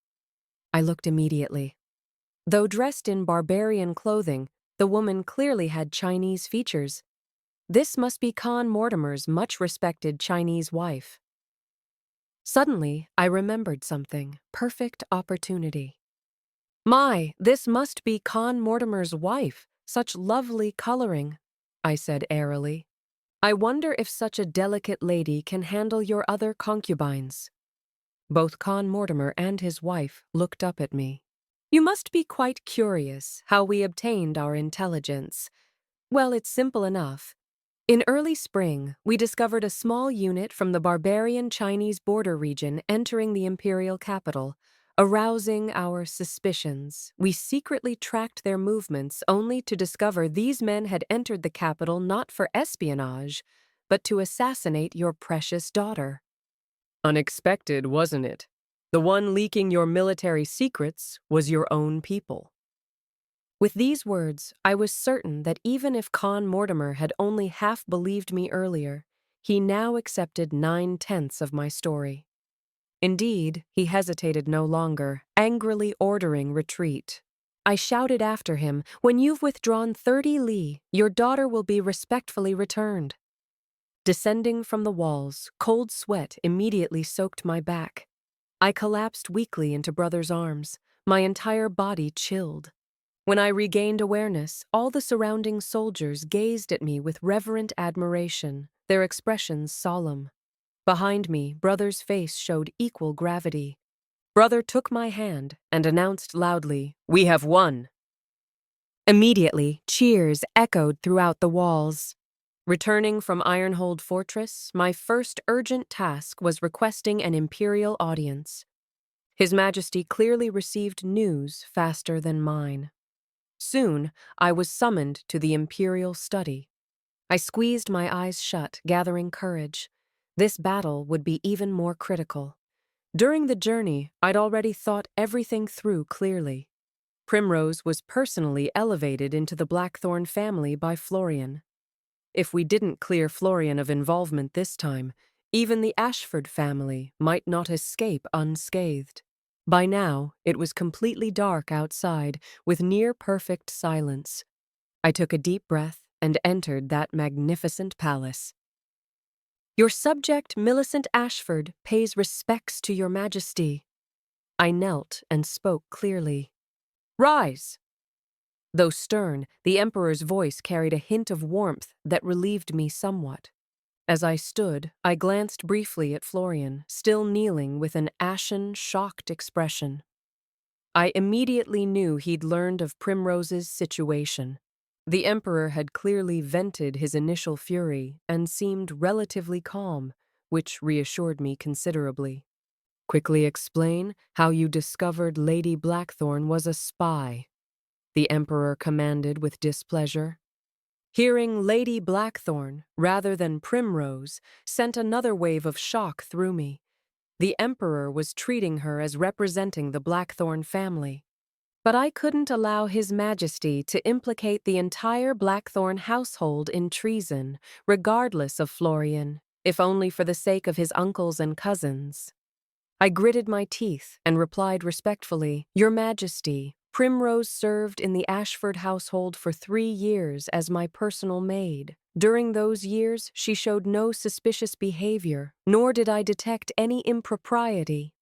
I looked immediately. Though dressed in barbarian clothing, the woman clearly had Chinese features. This must be Con Mortimer's much-respected Chinese wife. Suddenly, I remembered something. Perfect opportunity. My, this must be Con Mortimer's wife. Such lovely coloring, I said airily. I wonder if such a delicate lady can handle your other concubines. Both Con Mortimer and his wife looked up at me. You must be quite curious how we obtained our intelligence. Well, it's simple enough. In early spring, we discovered a small unit from the barbarian Chinese border region entering the imperial capital. Arousing our suspicions, we secretly tracked their movements only to discover these men had entered the capital not for espionage, but to assassinate your precious daughter. Unexpected, wasn't it? The one leaking your military secrets was your own people. With these words, I was certain that even if Con Mortimer had only half believed me earlier, he now accepted 9/10 of my story. Indeed, he hesitated no longer, angrily ordering retreat. I shouted after him, When you've withdrawn 30 li, your daughter will be respectfully returned. Descending from the walls, cold sweat immediately soaked my back. I collapsed weakly into brother's arms, my entire body chilled. When I regained awareness, all the surrounding soldiers gazed at me with reverent admiration, their expressions solemn. Behind me, brother's face showed equal gravity. Brother took my hand and announced loudly, We have won. Immediately, cheers echoed throughout the walls. Returning from Ironhold Fortress, my first urgent task was requesting an imperial audience. His Majesty clearly received news faster than mine. Soon, I was summoned to the imperial study. I squeezed my eyes shut, gathering courage. This battle would be even more critical. During the journey, I'd already thought everything through clearly. Primrose was personally elevated into the Blackthorn family by Florian. If we didn't clear Florian of involvement this time, even the Ashford family might not escape unscathed. By now, it was completely dark outside, with near-perfect silence. I took a deep breath and entered that magnificent palace. Your subject, Millicent Ashford, pays respects to your Majesty. I knelt and spoke clearly. Rise! Though stern, the Emperor's voice carried a hint of warmth that relieved me somewhat. As I stood, I glanced briefly at Florian, still kneeling with an ashen, shocked expression. I immediately knew he'd learned of Primrose's situation. The Emperor had clearly vented his initial fury and seemed relatively calm, which reassured me considerably. Quickly explain how you discovered Lady Blackthorn was a spy, the Emperor commanded with displeasure. Hearing Lady Blackthorn, rather than Primrose, sent another wave of shock through me. The Emperor was treating her as representing the Blackthorn family. But I couldn't allow His Majesty to implicate the entire Blackthorn household in treason, regardless of Florian, if only for the sake of his uncles and cousins. I gritted my teeth and replied respectfully, "Your Majesty, Primrose served in the Ashford household for 3 years as my personal maid. During those years, she showed no suspicious behavior, nor did I detect any impropriety.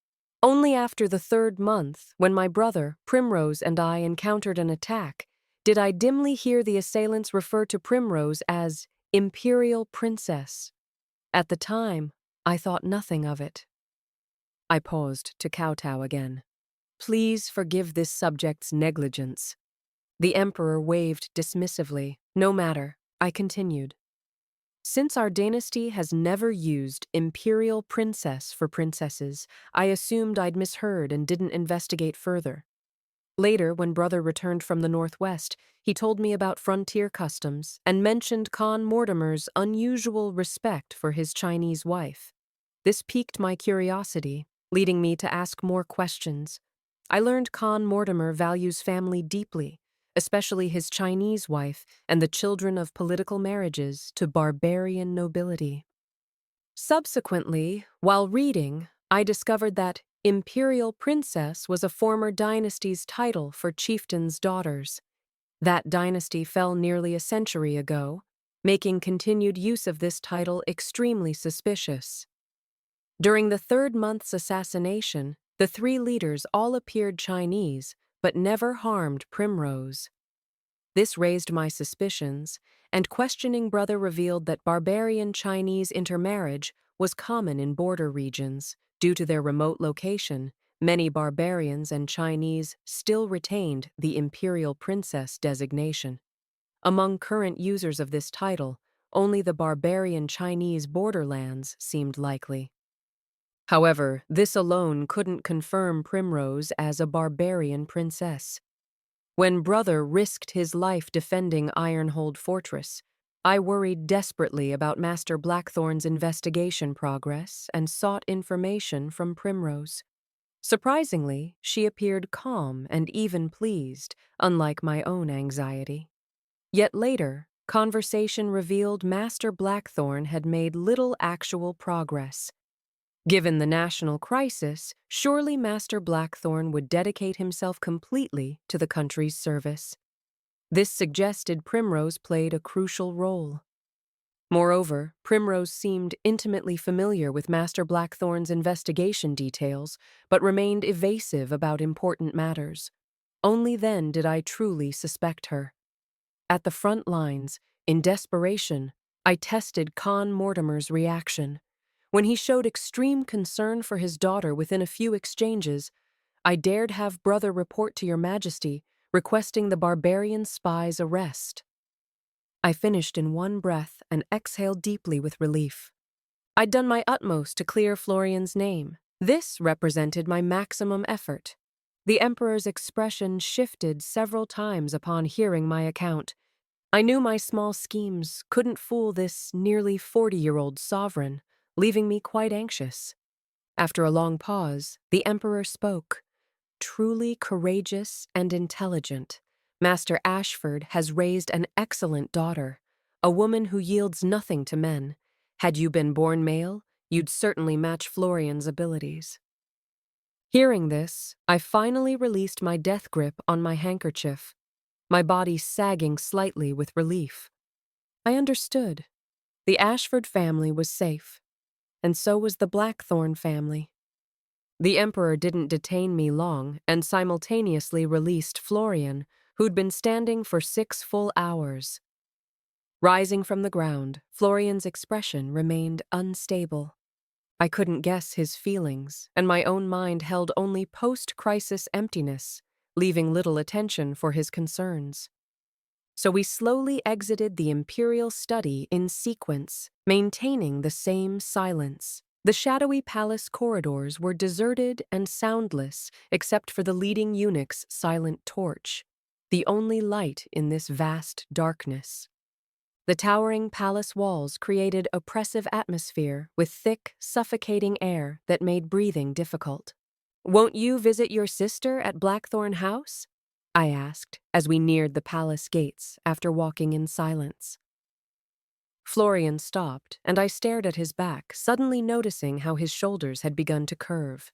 Only after the 3rd month, when my brother, Primrose, and I encountered an attack, did I dimly hear the assailants refer to Primrose as Imperial Princess. At the time, I thought nothing of it." I paused to kowtow again. "Please forgive this subject's negligence." The Emperor waved dismissively. "No matter," I continued. "Since our dynasty has never used Imperial Princess for princesses, I assumed I'd misheard and didn't investigate further. Later, when brother returned from the Northwest, he told me about frontier customs and mentioned Khan Mortimer's unusual respect for his Chinese wife. This piqued my curiosity, leading me to ask more questions. I learned Khan Mortimer values family deeply, especially his Chinese wife and the children of political marriages to barbarian nobility. Subsequently, while reading, I discovered that Imperial Princess was a former dynasty's title for chieftains' daughters. That dynasty fell nearly a century ago, making continued use of this title extremely suspicious. During the 3rd month's assassination, the 3 leaders all appeared Chinese, but never harmed Primrose. This raised my suspicions, and questioning brother revealed that barbarian Chinese intermarriage was common in border regions. Due to their remote location, many barbarians and Chinese still retained the Imperial Princess designation. Among current users of this title, only the barbarian Chinese borderlands seemed likely. However, this alone couldn't confirm Primrose as a barbarian princess. When brother risked his life defending Ironhold Fortress, I worried desperately about Master Blackthorn's investigation progress and sought information from Primrose. Surprisingly, she appeared calm and even pleased, unlike my own anxiety. Yet later, conversation revealed Master Blackthorn had made little actual progress. Given the national crisis, surely Master Blackthorn would dedicate himself completely to the country's service. This suggested Primrose played a crucial role. Moreover, Primrose seemed intimately familiar with Master Blackthorn's investigation details, but remained evasive about important matters. Only then did I truly suspect her. At the front lines, in desperation, I tested Khan Mortimer's reaction. When he showed extreme concern for his daughter within a few exchanges, I dared have brother report to your Majesty, requesting the barbarian spy's arrest. I finished in one breath and exhaled deeply with relief. I'd done my utmost to clear Florian's name. This represented my maximum effort. The Emperor's expression shifted several times upon hearing my account. I knew my small schemes couldn't fool this nearly 40-year-old sovereign, leaving me quite anxious. After a long pause, the Emperor spoke. "Truly courageous and intelligent, Master Ashford has raised an excellent daughter, a woman who yields nothing to men. Had you been born male, you'd certainly match Florian's abilities." Hearing this, I finally released my death grip on my handkerchief, my body sagging slightly with relief. I understood. The Ashford family was safe, and so was the Blackthorn family. The Emperor didn't detain me long and simultaneously released Florian, who'd been standing for 6 full hours. Rising from the ground, Florian's expression remained unstable. I couldn't guess his feelings, and my own mind held only post-crisis emptiness, leaving little attention for his concerns. So we slowly exited the imperial study in sequence, maintaining the same silence. The shadowy palace corridors were deserted and soundless except for the leading eunuch's silent torch, the only light in this vast darkness. The towering palace walls created oppressive atmosphere with thick, suffocating air that made breathing difficult. "Won't you visit your sister at Blackthorn House?" I asked as we neared the palace gates after walking in silence. Florian stopped, and I stared at his back, suddenly noticing how his shoulders had begun to curve.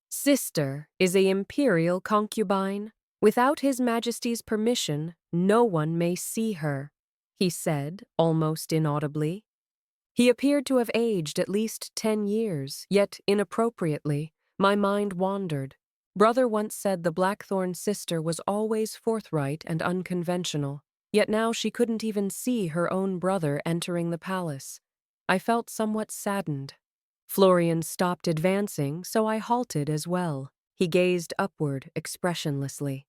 Sister is a imperial concubine. Without His Majesty's permission, no one may see her, he said, almost inaudibly. He appeared to have aged at least 10 years, yet inappropriately, my mind wandered. Brother once said the Blackthorn sister was always forthright and unconventional, yet now she couldn't even see her own brother entering the palace. I felt somewhat saddened. Florian stopped advancing, so I halted as well. He gazed upward expressionlessly.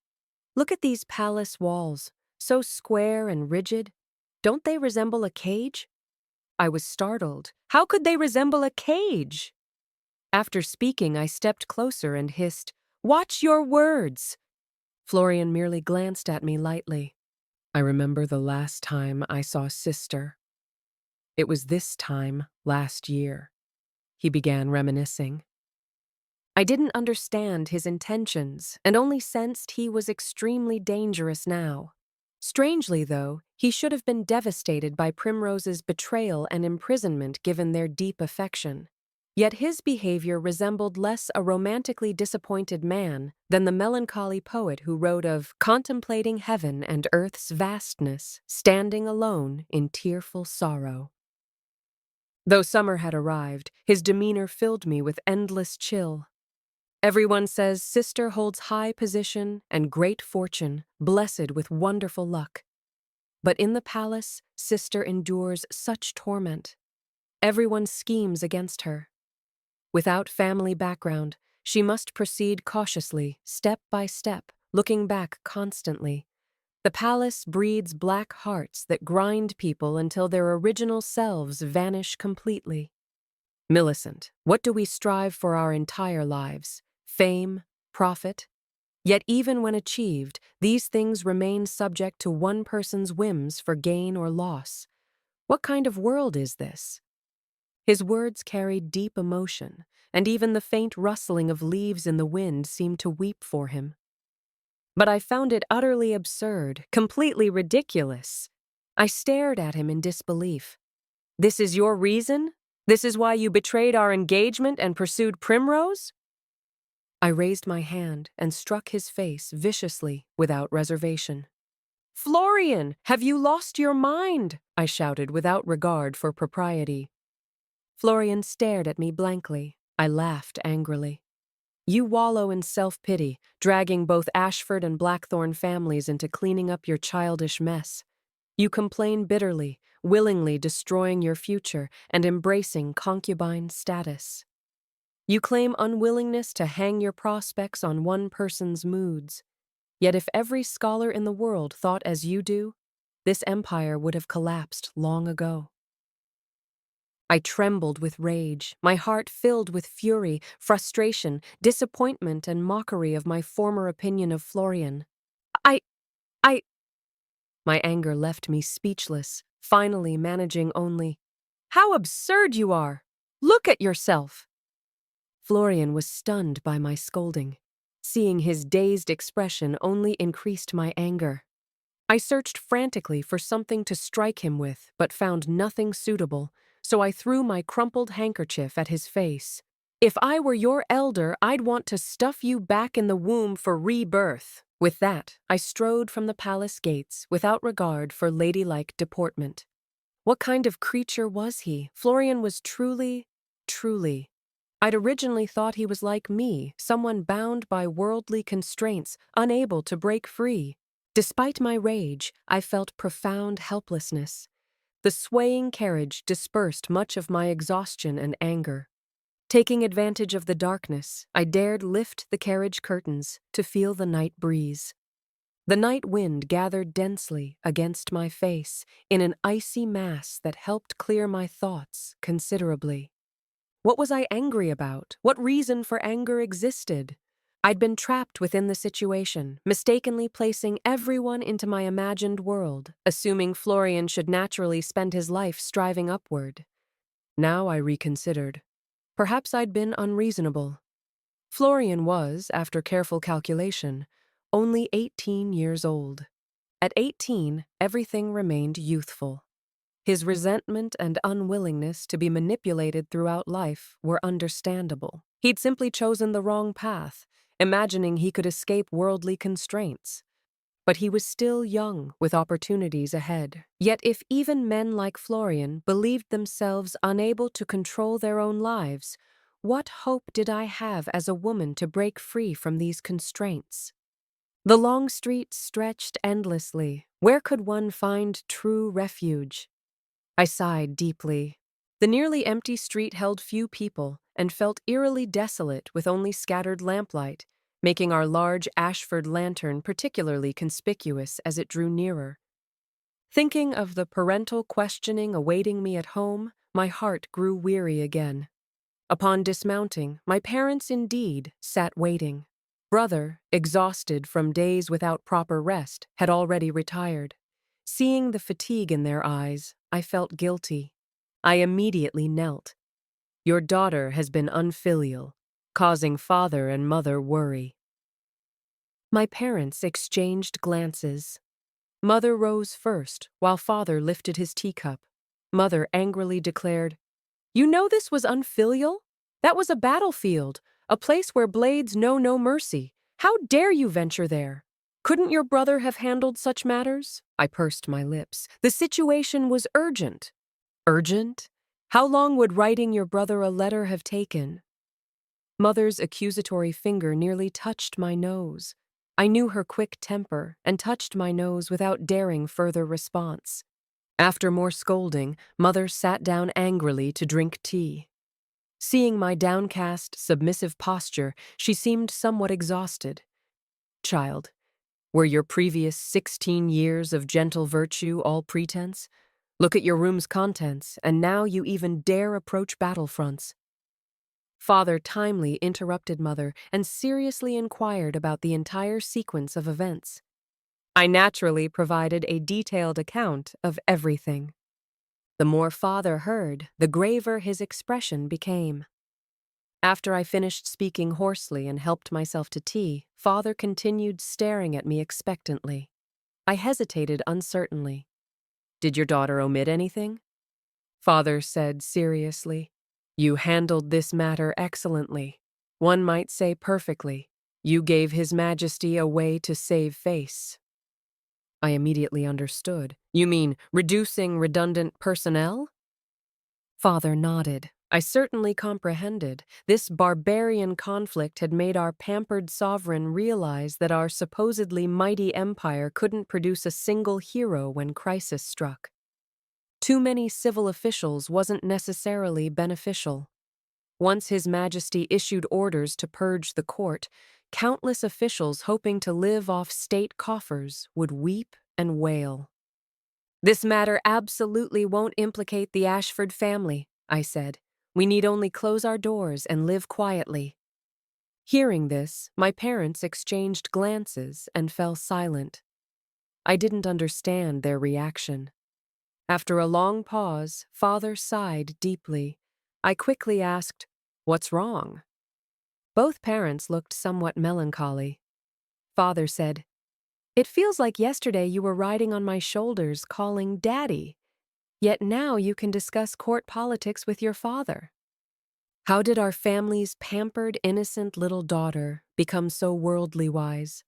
Look at these palace walls, so square and rigid. Don't they resemble a cage? I was startled. How could they resemble a cage? After speaking, I stepped closer and hissed, "Watch your words!" Florian merely glanced at me lightly. I remember the last time I saw Sister. It was this time last year. He began reminiscing. I didn't understand his intentions and only sensed he was extremely dangerous now. Strangely, though, he should have been devastated by Primrose's betrayal and imprisonment given their deep affection. Yet his behavior resembled less a romantically disappointed man than the melancholy poet who wrote of contemplating heaven and earth's vastness, standing alone in tearful sorrow. Though summer had arrived, his demeanor filled me with endless chill. Everyone says Sister holds high position and great fortune, blessed with wonderful luck. But in the palace, Sister endures such torment. Everyone schemes against her. Without family background, she must proceed cautiously, step by step, looking back constantly. The palace breeds black hearts that grind people until their original selves vanish completely. Millicent, what do we strive for our entire lives? Fame, profit? Yet even when achieved, these things remain subject to one person's whims for gain or loss. What kind of world is this? His words carried deep emotion, and even the faint rustling of leaves in the wind seemed to weep for him. But I found it utterly absurd, completely ridiculous. I stared at him in disbelief. This is your reason? This is why you betrayed our engagement and pursued Primrose? I raised my hand and struck his face viciously, without reservation. Florian, have you lost your mind? I shouted without regard for propriety. Florian stared at me blankly. I laughed angrily. You wallow in self-pity, dragging both Ashford and Blackthorn families into cleaning up your childish mess. You complain bitterly, willingly destroying your future and embracing concubine status. You claim unwillingness to hang your prospects on one person's moods. Yet if every scholar in the world thought as you do, this empire would have collapsed long ago. I trembled with rage, my heart filled with fury, frustration, disappointment, and mockery of my former opinion of Florian. I... My anger left me speechless, finally managing only, "How absurd you are! Look at yourself!" Florian was stunned by my scolding. Seeing his dazed expression only increased my anger. I searched frantically for something to strike him with, but found nothing suitable, so I threw my crumpled handkerchief at his face. If I were your elder, I'd want to stuff you back in the womb for rebirth. With that, I strode from the palace gates without regard for ladylike deportment. What kind of creature was he? Florian was truly. I'd originally thought he was like me, someone bound by worldly constraints, unable to break free. Despite my rage, I felt profound helplessness. The swaying carriage dispersed much of my exhaustion and anger. Taking advantage of the darkness, I dared lift the carriage curtains to feel the night breeze. The night wind gathered densely against my face in an icy mass that helped clear my thoughts considerably. What was I angry about? What reason for anger existed? I'd been trapped within the situation, mistakenly placing everyone into my imagined world, assuming Florian should naturally spend his life striving upward. Now I reconsidered. Perhaps I'd been unreasonable. Florian was, after careful calculation, only 18 years old. At 18, everything remained youthful. His resentment and unwillingness to be manipulated throughout life were understandable. He'd simply chosen the wrong path, imagining he could escape worldly constraints. But he was still young, with opportunities ahead. Yet if even men like Florian believed themselves unable to control their own lives, what hope did I have as a woman to break free from these constraints? The long street stretched endlessly. Where could one find true refuge? I sighed deeply. The nearly empty street held few people and felt eerily desolate with only scattered lamplight, making our large Ashford lantern particularly conspicuous as it drew nearer. Thinking of the parental questioning awaiting me at home, my heart grew weary again. Upon dismounting, my parents indeed sat waiting. Brother, exhausted from days without proper rest, had already retired. Seeing the fatigue in their eyes, I felt guilty. I immediately knelt. Your daughter has been unfilial, causing father and mother worry. My parents exchanged glances. Mother rose first, while father lifted his teacup. Mother angrily declared, "You know this was unfilial? That was a battlefield, a place where blades know no mercy. How dare you venture there? Couldn't your brother have handled such matters?" I pursed my lips. The situation was urgent. Urgent? How long would writing your brother a letter have taken? Mother's accusatory finger nearly touched my nose. I knew her quick temper and touched my nose without daring further response. After more scolding, Mother sat down angrily to drink tea. Seeing my downcast, submissive posture, she seemed somewhat exhausted. Child, were your previous 16 years of gentle virtue all pretense? Look at your room's contents, and now you even dare approach battlefronts. Father timely interrupted Mother and seriously inquired about the entire sequence of events. I naturally provided a detailed account of everything. The more Father heard, the graver his expression became. After I finished speaking hoarsely and helped myself to tea, Father continued staring at me expectantly. I hesitated uncertainly. Did your daughter omit anything? Father said seriously, "You handled this matter excellently. One might say perfectly. You gave His Majesty a way to save face." I immediately understood. You mean reducing redundant personnel? Father nodded. I certainly comprehended. This barbarian conflict had made our pampered sovereign realize that our supposedly mighty empire couldn't produce a single hero when crisis struck. Too many civil officials wasn't necessarily beneficial. Once His Majesty issued orders to purge the court, countless officials hoping to live off state coffers would weep and wail. "This matter absolutely won't implicate the Ashford family," I said. "We need only close our doors and live quietly." Hearing this, my parents exchanged glances and fell silent. I didn't understand their reaction. After a long pause, Father sighed deeply. I quickly asked, "What's wrong?" Both parents looked somewhat melancholy. Father said, "It feels like yesterday you were riding on my shoulders calling Daddy. Yet now you can discuss court politics with your father." How did our family's pampered, innocent little daughter become so worldly wise?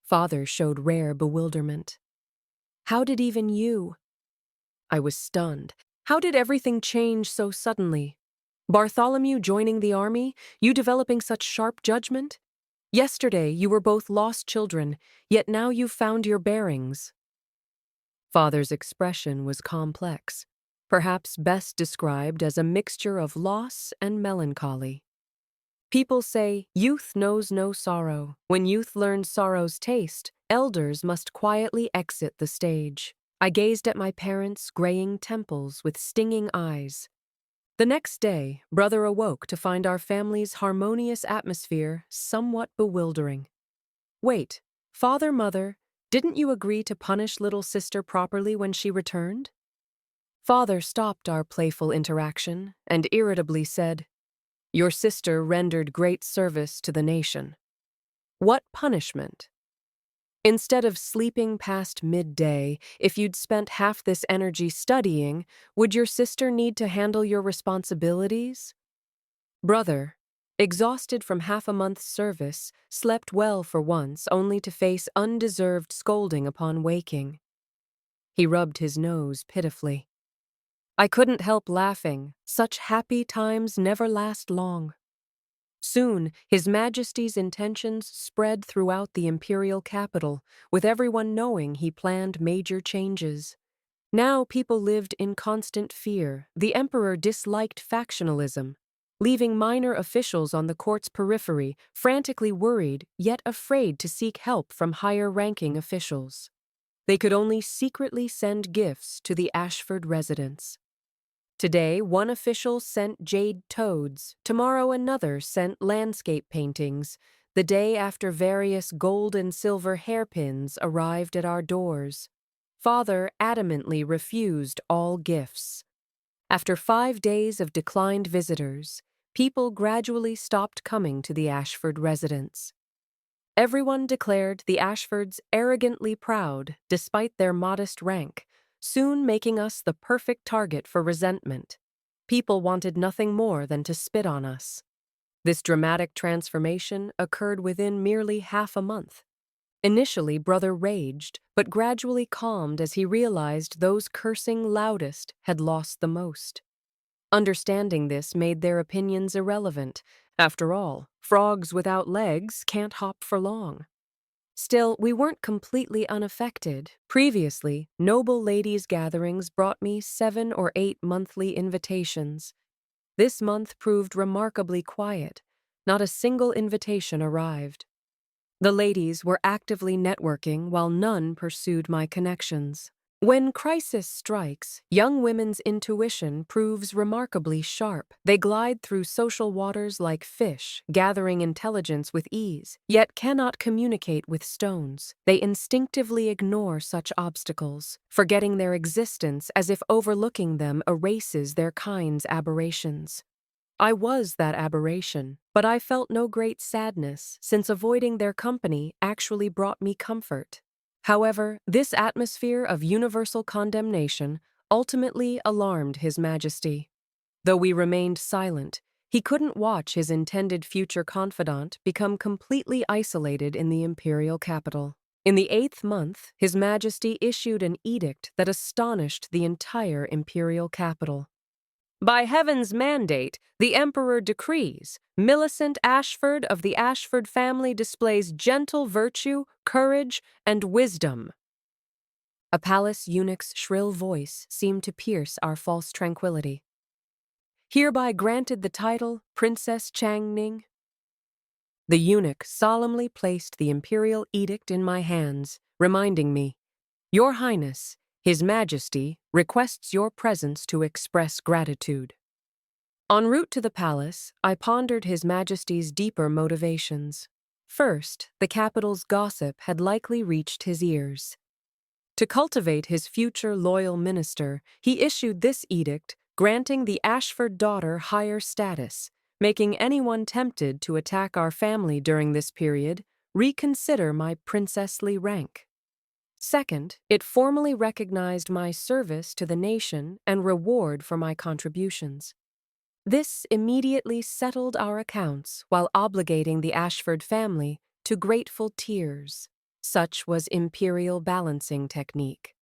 Father showed rare bewilderment. How did even you? I was stunned. How did everything change so suddenly? Bartholomew joining the army, you developing such sharp judgment? Yesterday you were both lost children, yet now you've found your bearings. Father's expression was complex, perhaps best described as a mixture of loss and melancholy. People say, youth knows no sorrow. When youth learns sorrow's taste, elders must quietly exit the stage. I gazed at my parents' graying temples with stinging eyes. The next day, Brother awoke to find our family's harmonious atmosphere somewhat bewildering. Wait, Father, Mother, didn't you agree to punish little sister properly when she returned? Father stopped our playful interaction and irritably said, "Your sister rendered great service to the nation." "What punishment?" "Instead of sleeping past midday, if you'd spent half this energy studying, would your sister need to handle your responsibilities?" "Brother, Exhausted from half a month's service, slept well for once, only to face undeserved scolding upon waking. He rubbed his nose pitifully. I couldn't help laughing. Such happy times never last long. Soon, His Majesty's intentions spread throughout the imperial capital, with everyone knowing he planned major changes. Now people lived in constant fear. The emperor disliked factionalism, leaving minor officials on the court's periphery, frantically worried, yet afraid to seek help from higher-ranking officials. They could only secretly send gifts to the Ashford residents. Today, one official sent jade toads, tomorrow another sent landscape paintings, the day after various gold and silver hairpins arrived at our doors. Father adamantly refused all gifts. After 5 days of declined visitors, people gradually stopped coming to the Ashford residence. Everyone declared the Ashfords arrogantly proud, despite their modest rank, soon making us the perfect target for resentment. People wanted nothing more than to spit on us. This dramatic transformation occurred within merely half a month. Initially, Brother raged, but gradually calmed as he realized those cursing loudest had lost the most. Understanding this made their opinions irrelevant. After all, frogs without legs can't hop for long. Still, we weren't completely unaffected. Previously, noble ladies' gatherings brought me 7 or 8 monthly invitations. This month proved remarkably quiet. Not a single invitation arrived. The ladies were actively networking while none pursued my connections. When crisis strikes, young women's intuition proves remarkably sharp. They glide through social waters like fish, gathering intelligence with ease, yet cannot communicate with stones. They instinctively ignore such obstacles, forgetting their existence as if overlooking them erases their kind's aberrations. I was that aberration, but I felt no great sadness, since avoiding their company actually brought me comfort. However, this atmosphere of universal condemnation ultimately alarmed His Majesty. Though we remained silent, he couldn't watch his intended future confidant become completely isolated in the imperial capital. In the 8th month, His Majesty issued an edict that astonished the entire imperial capital. By heaven's mandate, the Emperor decrees, Millicent Ashford of the Ashford family displays gentle virtue, courage, and wisdom. A palace eunuch's shrill voice seemed to pierce our false tranquility. Hereby granted the title Princess Changning. The eunuch solemnly placed the imperial edict in my hands, reminding me, Your Highness, His Majesty requests your presence to express gratitude. En route to the palace, I pondered His Majesty's deeper motivations. First, the capital's gossip had likely reached his ears. To cultivate his future loyal minister, he issued this edict granting the Ashford daughter higher status, making anyone tempted to attack our family during this period reconsider my princessly rank. Second, it formally recognized my service to the nation and reward for my contributions. This immediately settled our accounts while obligating the Ashford family to grateful tears. Such was imperial balancing technique.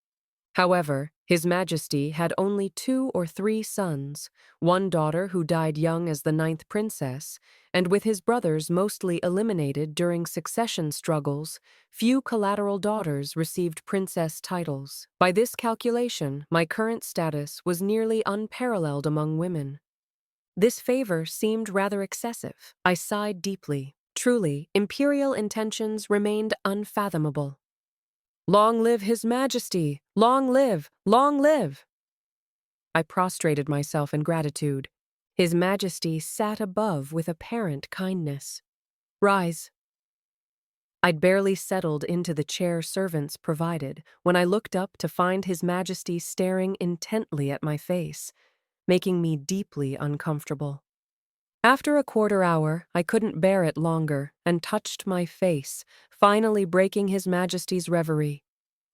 However, His Majesty had only 2 or 3 sons, one daughter who died young as the 9th princess, and with his brothers mostly eliminated during succession struggles, few collateral daughters received princess titles. By this calculation, my current status was nearly unparalleled among women. This favor seemed rather excessive. I sighed deeply. Truly, imperial intentions remained unfathomable. Long live His Majesty! Long live! Long live! I prostrated myself in gratitude. His Majesty sat above with apparent kindness. Rise. I'd barely settled into the chair servants provided when I looked up to find His Majesty staring intently at my face, making me deeply uncomfortable. After a quarter hour, I couldn't bear it longer and touched my face, finally breaking His Majesty's reverie.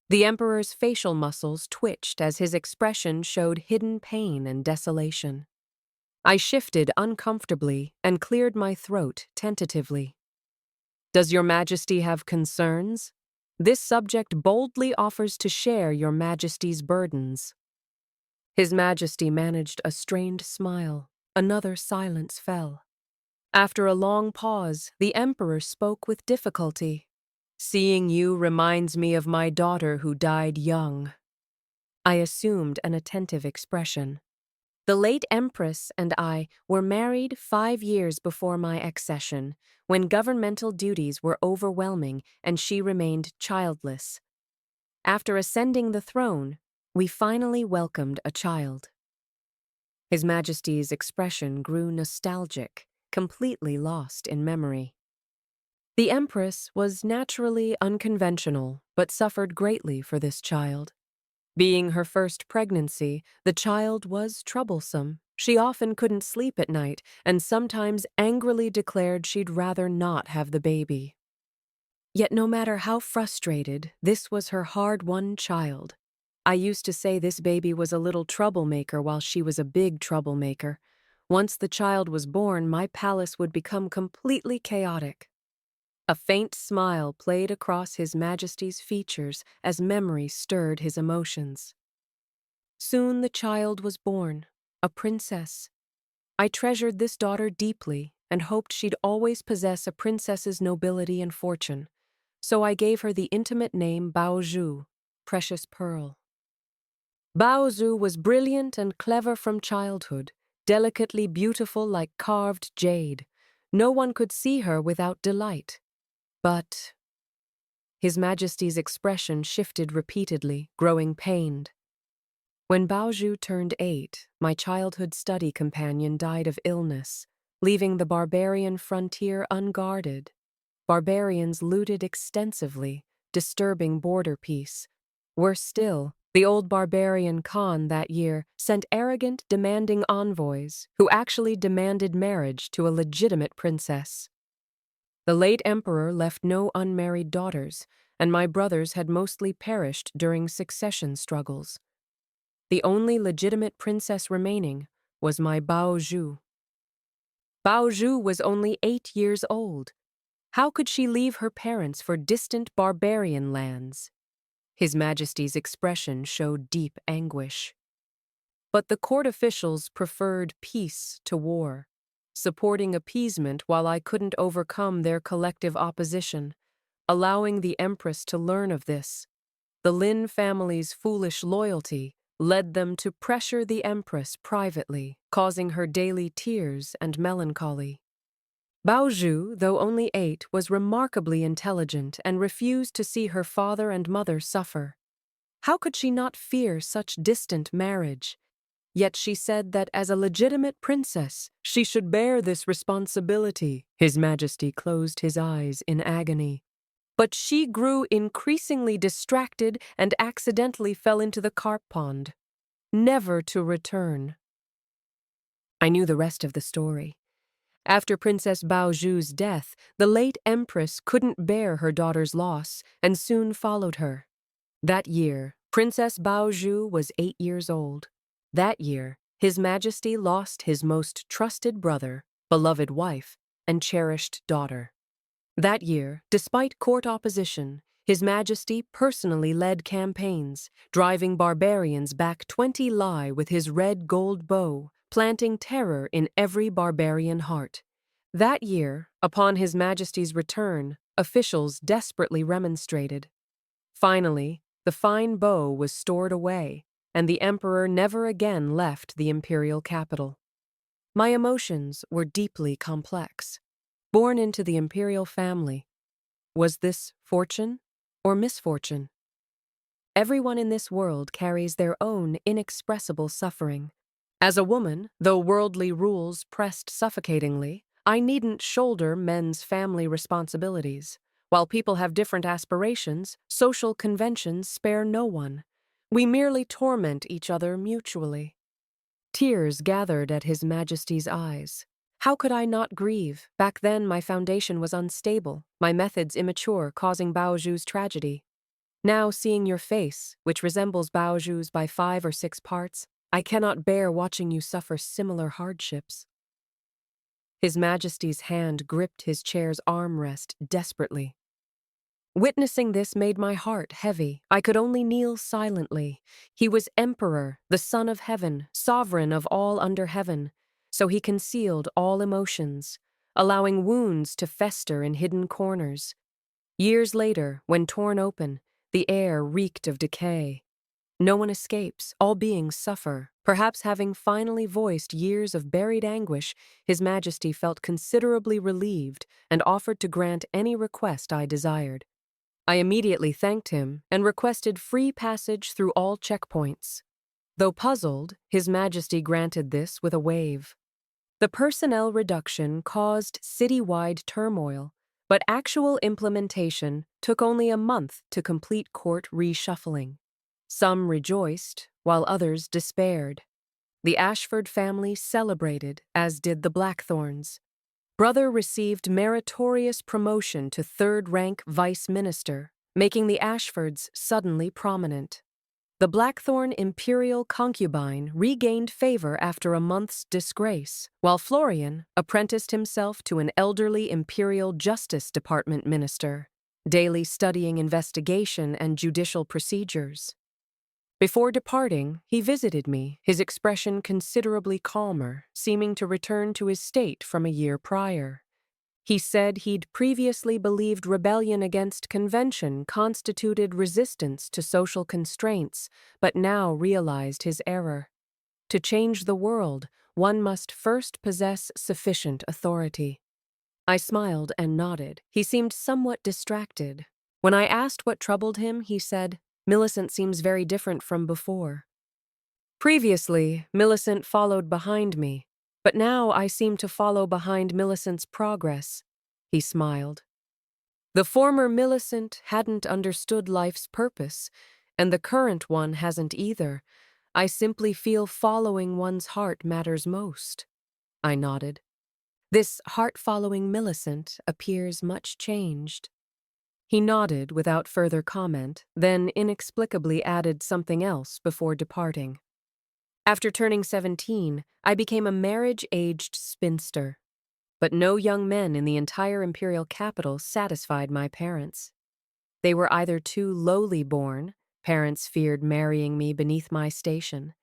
The Emperor's facial muscles twitched as his expression showed hidden pain and desolation. I shifted uncomfortably and cleared my throat tentatively. Does your Majesty have concerns? This subject boldly offers to share your Majesty's burdens. His Majesty managed a strained smile. Another silence fell. After a long pause, the Emperor spoke with difficulty. Seeing you reminds me of my daughter who died young. I assumed an attentive expression. The late Empress and I were married 5 years before my accession, when governmental duties were overwhelming and she remained childless. After ascending the throne, we finally welcomed a child. His Majesty's expression grew nostalgic, completely lost in memory. The Empress was naturally unconventional, but suffered greatly for this child. Being her first pregnancy, the child was troublesome. She often couldn't sleep at night and sometimes angrily declared she'd rather not have the baby. Yet no matter how frustrated, this was her hard-won child. I used to say this baby was a little troublemaker while she was a big troublemaker. Once the child was born, my palace would become completely chaotic. A faint smile played across His Majesty's features as memory stirred his emotions. Soon the child was born, a princess. I treasured this daughter deeply and hoped she'd always possess a princess's nobility and fortune, so I gave her the intimate name Baozhu, precious pearl. Baozhu was brilliant and clever from childhood, delicately beautiful like carved jade. No one could see her without delight. But His Majesty's expression shifted repeatedly, growing pained. When Baozhu turned 8, my childhood study companion died of illness, leaving the barbarian frontier unguarded. Barbarians looted extensively, disturbing border peace. Worse still, the old barbarian Khan that year sent arrogant, demanding envoys who actually demanded marriage to a legitimate princess. The late emperor left no unmarried daughters, and my brothers had mostly perished during succession struggles. The only legitimate princess remaining was my Baozhu. Baozhu was only 8 years old. How could she leave her parents for distant barbarian lands? His Majesty's expression showed deep anguish. But the court officials preferred peace to war, supporting appeasement while I couldn't overcome their collective opposition, allowing the Empress to learn of this. The Lin family's foolish loyalty led them to pressure the Empress privately, causing her daily tears and melancholy. Baozhu, though only 8, was remarkably intelligent and refused to see her father and mother suffer. How could she not fear such distant marriage? Yet she said that as a legitimate princess, she should bear this responsibility. His Majesty closed his eyes in agony. But she grew increasingly distracted and accidentally fell into the carp pond, never to return. I knew the rest of the story. After Princess Baozhu's death, the late Empress couldn't bear her daughter's loss and soon followed her. That year, Princess Baozhu was 8 years old. That year, His Majesty lost his most trusted brother, beloved wife, and cherished daughter. That year, despite court opposition, His Majesty personally led campaigns, driving barbarians back 20 li with his red gold bow, planting terror in every barbarian heart. That year, upon His Majesty's return, officials desperately remonstrated. Finally, the fine bow was stored away, and the emperor never again left the imperial capital. My emotions were deeply complex. Born into the imperial family, was this fortune or misfortune? Everyone in this world carries their own inexpressible suffering. As a woman, though worldly rules pressed suffocatingly, I needn't shoulder men's family responsibilities. While people have different aspirations, social conventions spare no one. We merely torment each other mutually. Tears gathered at His Majesty's eyes. How could I not grieve? Back then, my foundation was unstable, my methods immature, causing Baozhu's tragedy. Now, seeing your face, which resembles Baozhu's by 5 or 6 parts, I cannot bear watching you suffer similar hardships. His Majesty's hand gripped his chair's armrest desperately. Witnessing this made my heart heavy. I could only kneel silently. He was emperor, the son of heaven, sovereign of all under heaven, so he concealed all emotions, allowing wounds to fester in hidden corners. Years later, when torn open, the air reeked of decay. No one escapes, all beings suffer. Perhaps having finally voiced years of buried anguish, His Majesty felt considerably relieved and offered to grant any request I desired. I immediately thanked him and requested free passage through all checkpoints. Though puzzled, His Majesty granted this with a wave. The personnel reduction caused citywide turmoil, but actual implementation took only a month to complete court reshuffling. Some rejoiced, while others despaired. The Ashford family celebrated, as did the Blackthorns. Brother received meritorious promotion to third-rank vice minister, making the Ashfords suddenly prominent. The Blackthorn imperial concubine regained favor after a month's disgrace, while Florian apprenticed himself to an elderly imperial justice department minister, daily studying investigation and judicial procedures. Before departing, he visited me, his expression considerably calmer, seeming to return to his state from a year prior. He said he'd previously believed rebellion against convention constituted resistance to social constraints, but now realized his error. To change the world, one must first possess sufficient authority. I smiled and nodded. He seemed somewhat distracted. When I asked what troubled him, he said, "Millicent seems very different from before. Previously, Millicent followed behind me, but now I seem to follow behind Millicent's progress." He smiled. "The former Millicent hadn't understood life's purpose, and the current one hasn't either. I simply feel following one's heart matters most." I nodded. "This heart-following Millicent appears much changed." He nodded without further comment, then inexplicably added something else before departing. After turning 17, I became a marriage-aged spinster. But no young men in the entire imperial capital satisfied my parents. They were either too lowly born, parents feared marrying me beneath my station,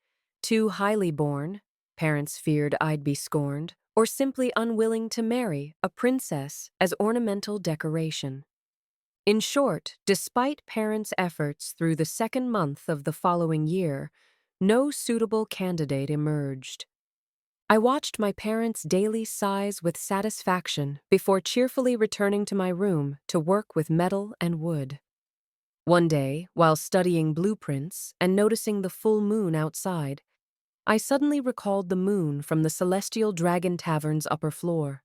too highly born, parents feared I'd be scorned, or simply unwilling to marry a princess as ornamental decoration. In short, despite parents' efforts through the second month of the following year, no suitable candidate emerged. I watched my parents' daily sighs with satisfaction before cheerfully returning to my room to work with metal and wood. One day, while studying blueprints and noticing the full moon outside, I suddenly recalled the moon from the Celestial Dragon Tavern's upper floor.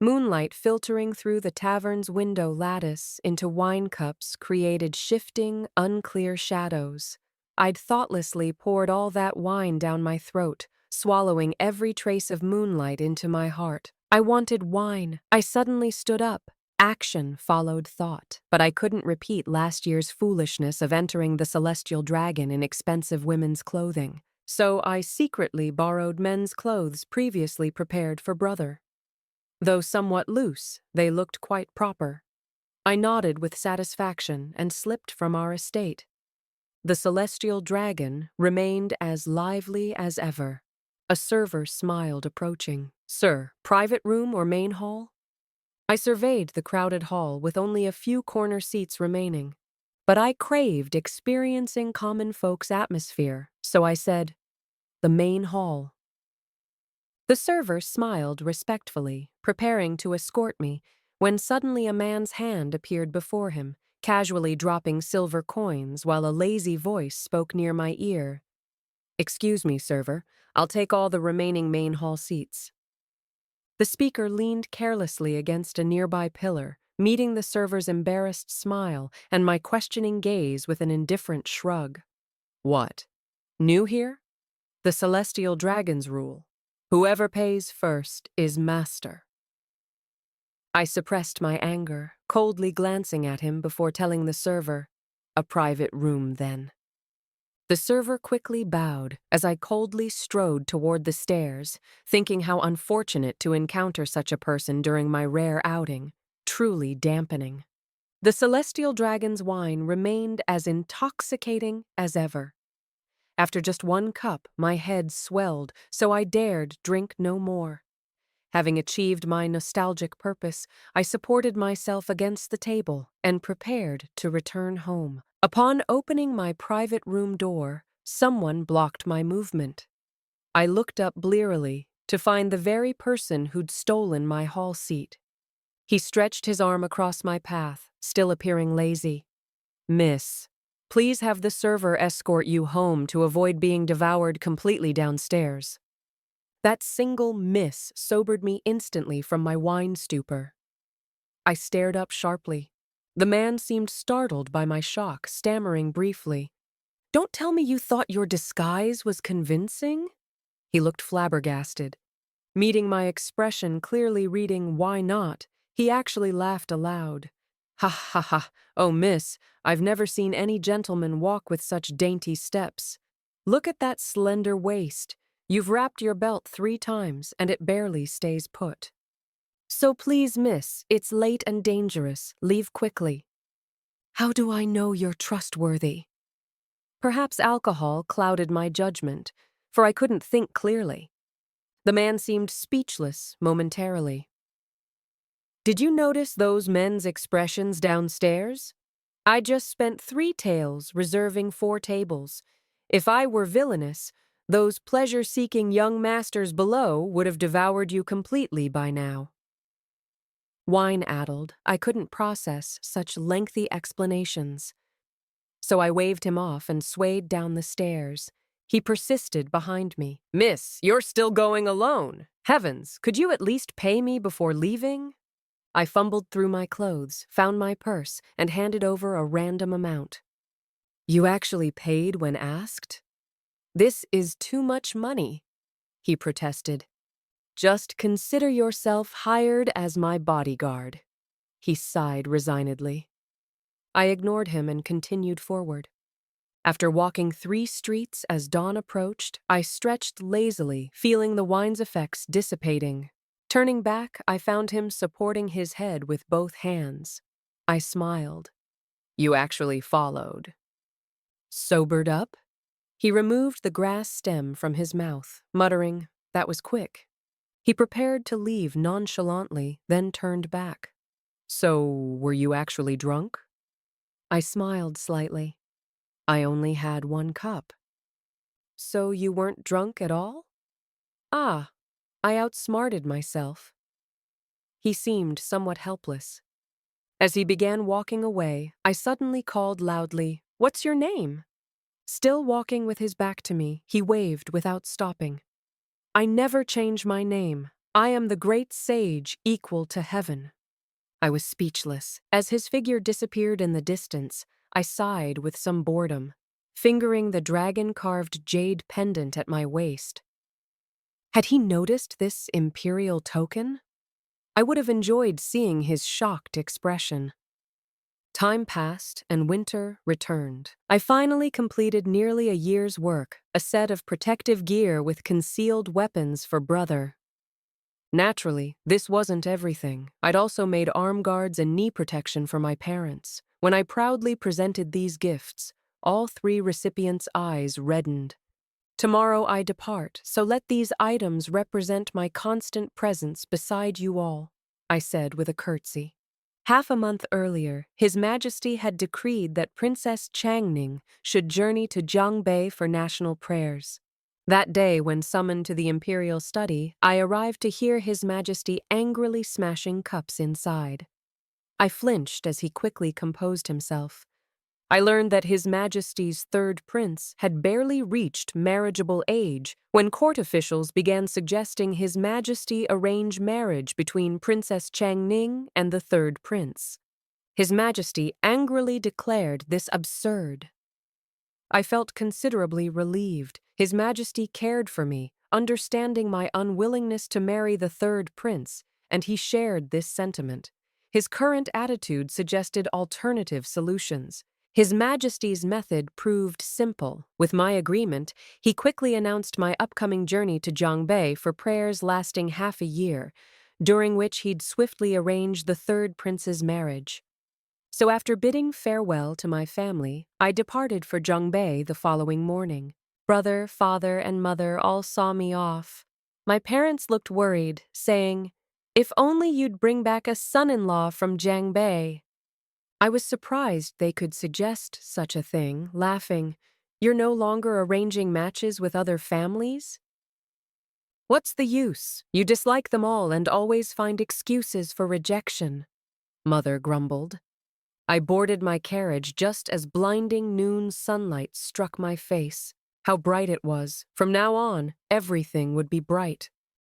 Moonlight filtering through the tavern's window lattice into wine cups created shifting, unclear shadows. I'd thoughtlessly poured all that wine down my throat, swallowing every trace of moonlight into my heart. I wanted wine. I suddenly stood up. Action followed thought, but I couldn't repeat last year's foolishness of entering the Celestial Dragon in expensive women's clothing. So I secretly borrowed men's clothes previously prepared for Brother. Though somewhat loose, they looked quite proper. I nodded with satisfaction and slipped from our estate. The Celestial Dragon remained as lively as ever. A server smiled approaching. "Sir, private room or main hall?" I surveyed the crowded hall with only a few corner seats remaining. But I craved experiencing common folks' atmosphere, so I said, "The main hall." The server smiled respectfully, preparing to escort me, when suddenly a man's hand appeared before him, casually dropping silver coins while a lazy voice spoke near my ear. "Excuse me, server. I'll take all the remaining main hall seats." The speaker leaned carelessly against a nearby pillar, meeting the server's embarrassed smile and my questioning gaze with an indifferent shrug. "What? New here? The Celestial Dragon's rule. Whoever pays first is master." I suppressed my anger, coldly glancing at him before telling the server, "A private room, then." The server quickly bowed as I coldly strode toward the stairs, thinking how unfortunate to encounter such a person during my rare outing, truly dampening. The celestial dragon's wine remained as intoxicating as ever. After just one cup, my head swelled, so I dared drink no more. Having achieved my nostalgic purpose, I supported myself against the table and prepared to return home. Upon opening my private room door, someone blocked my movement. I looked up blearily to find the very person who'd stolen my hall seat. He stretched his arm across my path, still appearing lazy. "Miss, please have the server escort you home to avoid being devoured completely downstairs." That single miss sobered me instantly from my wine stupor. I stared up sharply. The man seemed startled by my shock, stammering briefly, "Don't tell me you thought your disguise was convincing?" He looked flabbergasted. Meeting my expression, clearly reading "why not," he actually laughed aloud. "Ha ha ha, oh miss, I've never seen any gentleman walk with such dainty steps. Look at that slender waist. You've wrapped your belt 3 times, and it barely stays put. So please, miss, it's late and dangerous. Leave quickly." How do I know you're trustworthy? Perhaps alcohol clouded my judgment, for I couldn't think clearly. The man seemed speechless momentarily. "Did you notice those men's expressions downstairs? I just spent 3 taels reserving 4 tables. If I were villainous, those pleasure-seeking young masters below would have devoured you completely by now." Wine-addled, I couldn't process such lengthy explanations. So I waved him off and swayed down the stairs. He persisted behind me. "Miss, you're still going alone. Heavens, could you at least pay me before leaving?" I fumbled through my clothes, found my purse, and handed over a random amount. "You actually paid when asked?" "This is too much money," he protested. "Just consider yourself hired as my bodyguard." He sighed resignedly. I ignored him and continued forward. After walking 3 streets as dawn approached, I stretched lazily, feeling the wine's effects dissipating. Turning back, I found him supporting his head with both hands. I smiled. "You actually followed." "Sobered up?" He removed the grass stem from his mouth, muttering, "That was quick." He prepared to leave nonchalantly, then turned back. "So, were you actually drunk?" I smiled slightly. "I only had 1 cup." "So you weren't drunk at all?" "Ah, I outsmarted myself." He seemed somewhat helpless. As he began walking away, I suddenly called loudly, "What's your name?" Still walking with his back to me, he waved without stopping. "I never change my name. I am the great sage equal to heaven." I was speechless. As his figure disappeared in the distance, I sighed with some boredom, fingering the dragon-carved jade pendant at my waist. Had he noticed this imperial token? I would have enjoyed seeing his shocked expression. Time passed, and winter returned. I finally completed nearly a year's work, a set of protective gear with concealed weapons for brother. Naturally, this wasn't everything. I'd also made arm guards and knee protection for my parents. When I proudly presented these gifts, all 3 recipients' eyes reddened. "Tomorrow I depart, so let these items represent my constant presence beside you all," I said with a curtsy. Half a month earlier, His Majesty had decreed that Princess Changning should journey to Jiangbei for national prayers. That day, when summoned to the imperial study, I arrived to hear His Majesty angrily smashing cups inside. I flinched as he quickly composed himself. I learned that His Majesty's 3rd prince had barely reached marriageable age when court officials began suggesting His Majesty arrange marriage between Princess Changning and the 3rd prince. His Majesty angrily declared this absurd. I felt considerably relieved. His Majesty cared for me, understanding my unwillingness to marry the 3rd prince, and he shared this sentiment. His current attitude suggested alternative solutions. His Majesty's method proved simple. With my agreement, he quickly announced my upcoming journey to Jiangbei for prayers lasting half a year, during which he'd swiftly arrange the third prince's marriage. So after bidding farewell to my family, I departed for Jiangbei the following morning. Brother, father, and mother all saw me off. My parents looked worried, saying, "If only you'd bring back a son-in-law from Jiangbei." I was surprised they could suggest such a thing, laughing, "You're no longer arranging matches with other families?" "What's the use? You dislike them all and always find excuses for rejection," Mother grumbled. I boarded my carriage just as blinding noon sunlight struck my face. How bright it was. From now on, everything would be bright.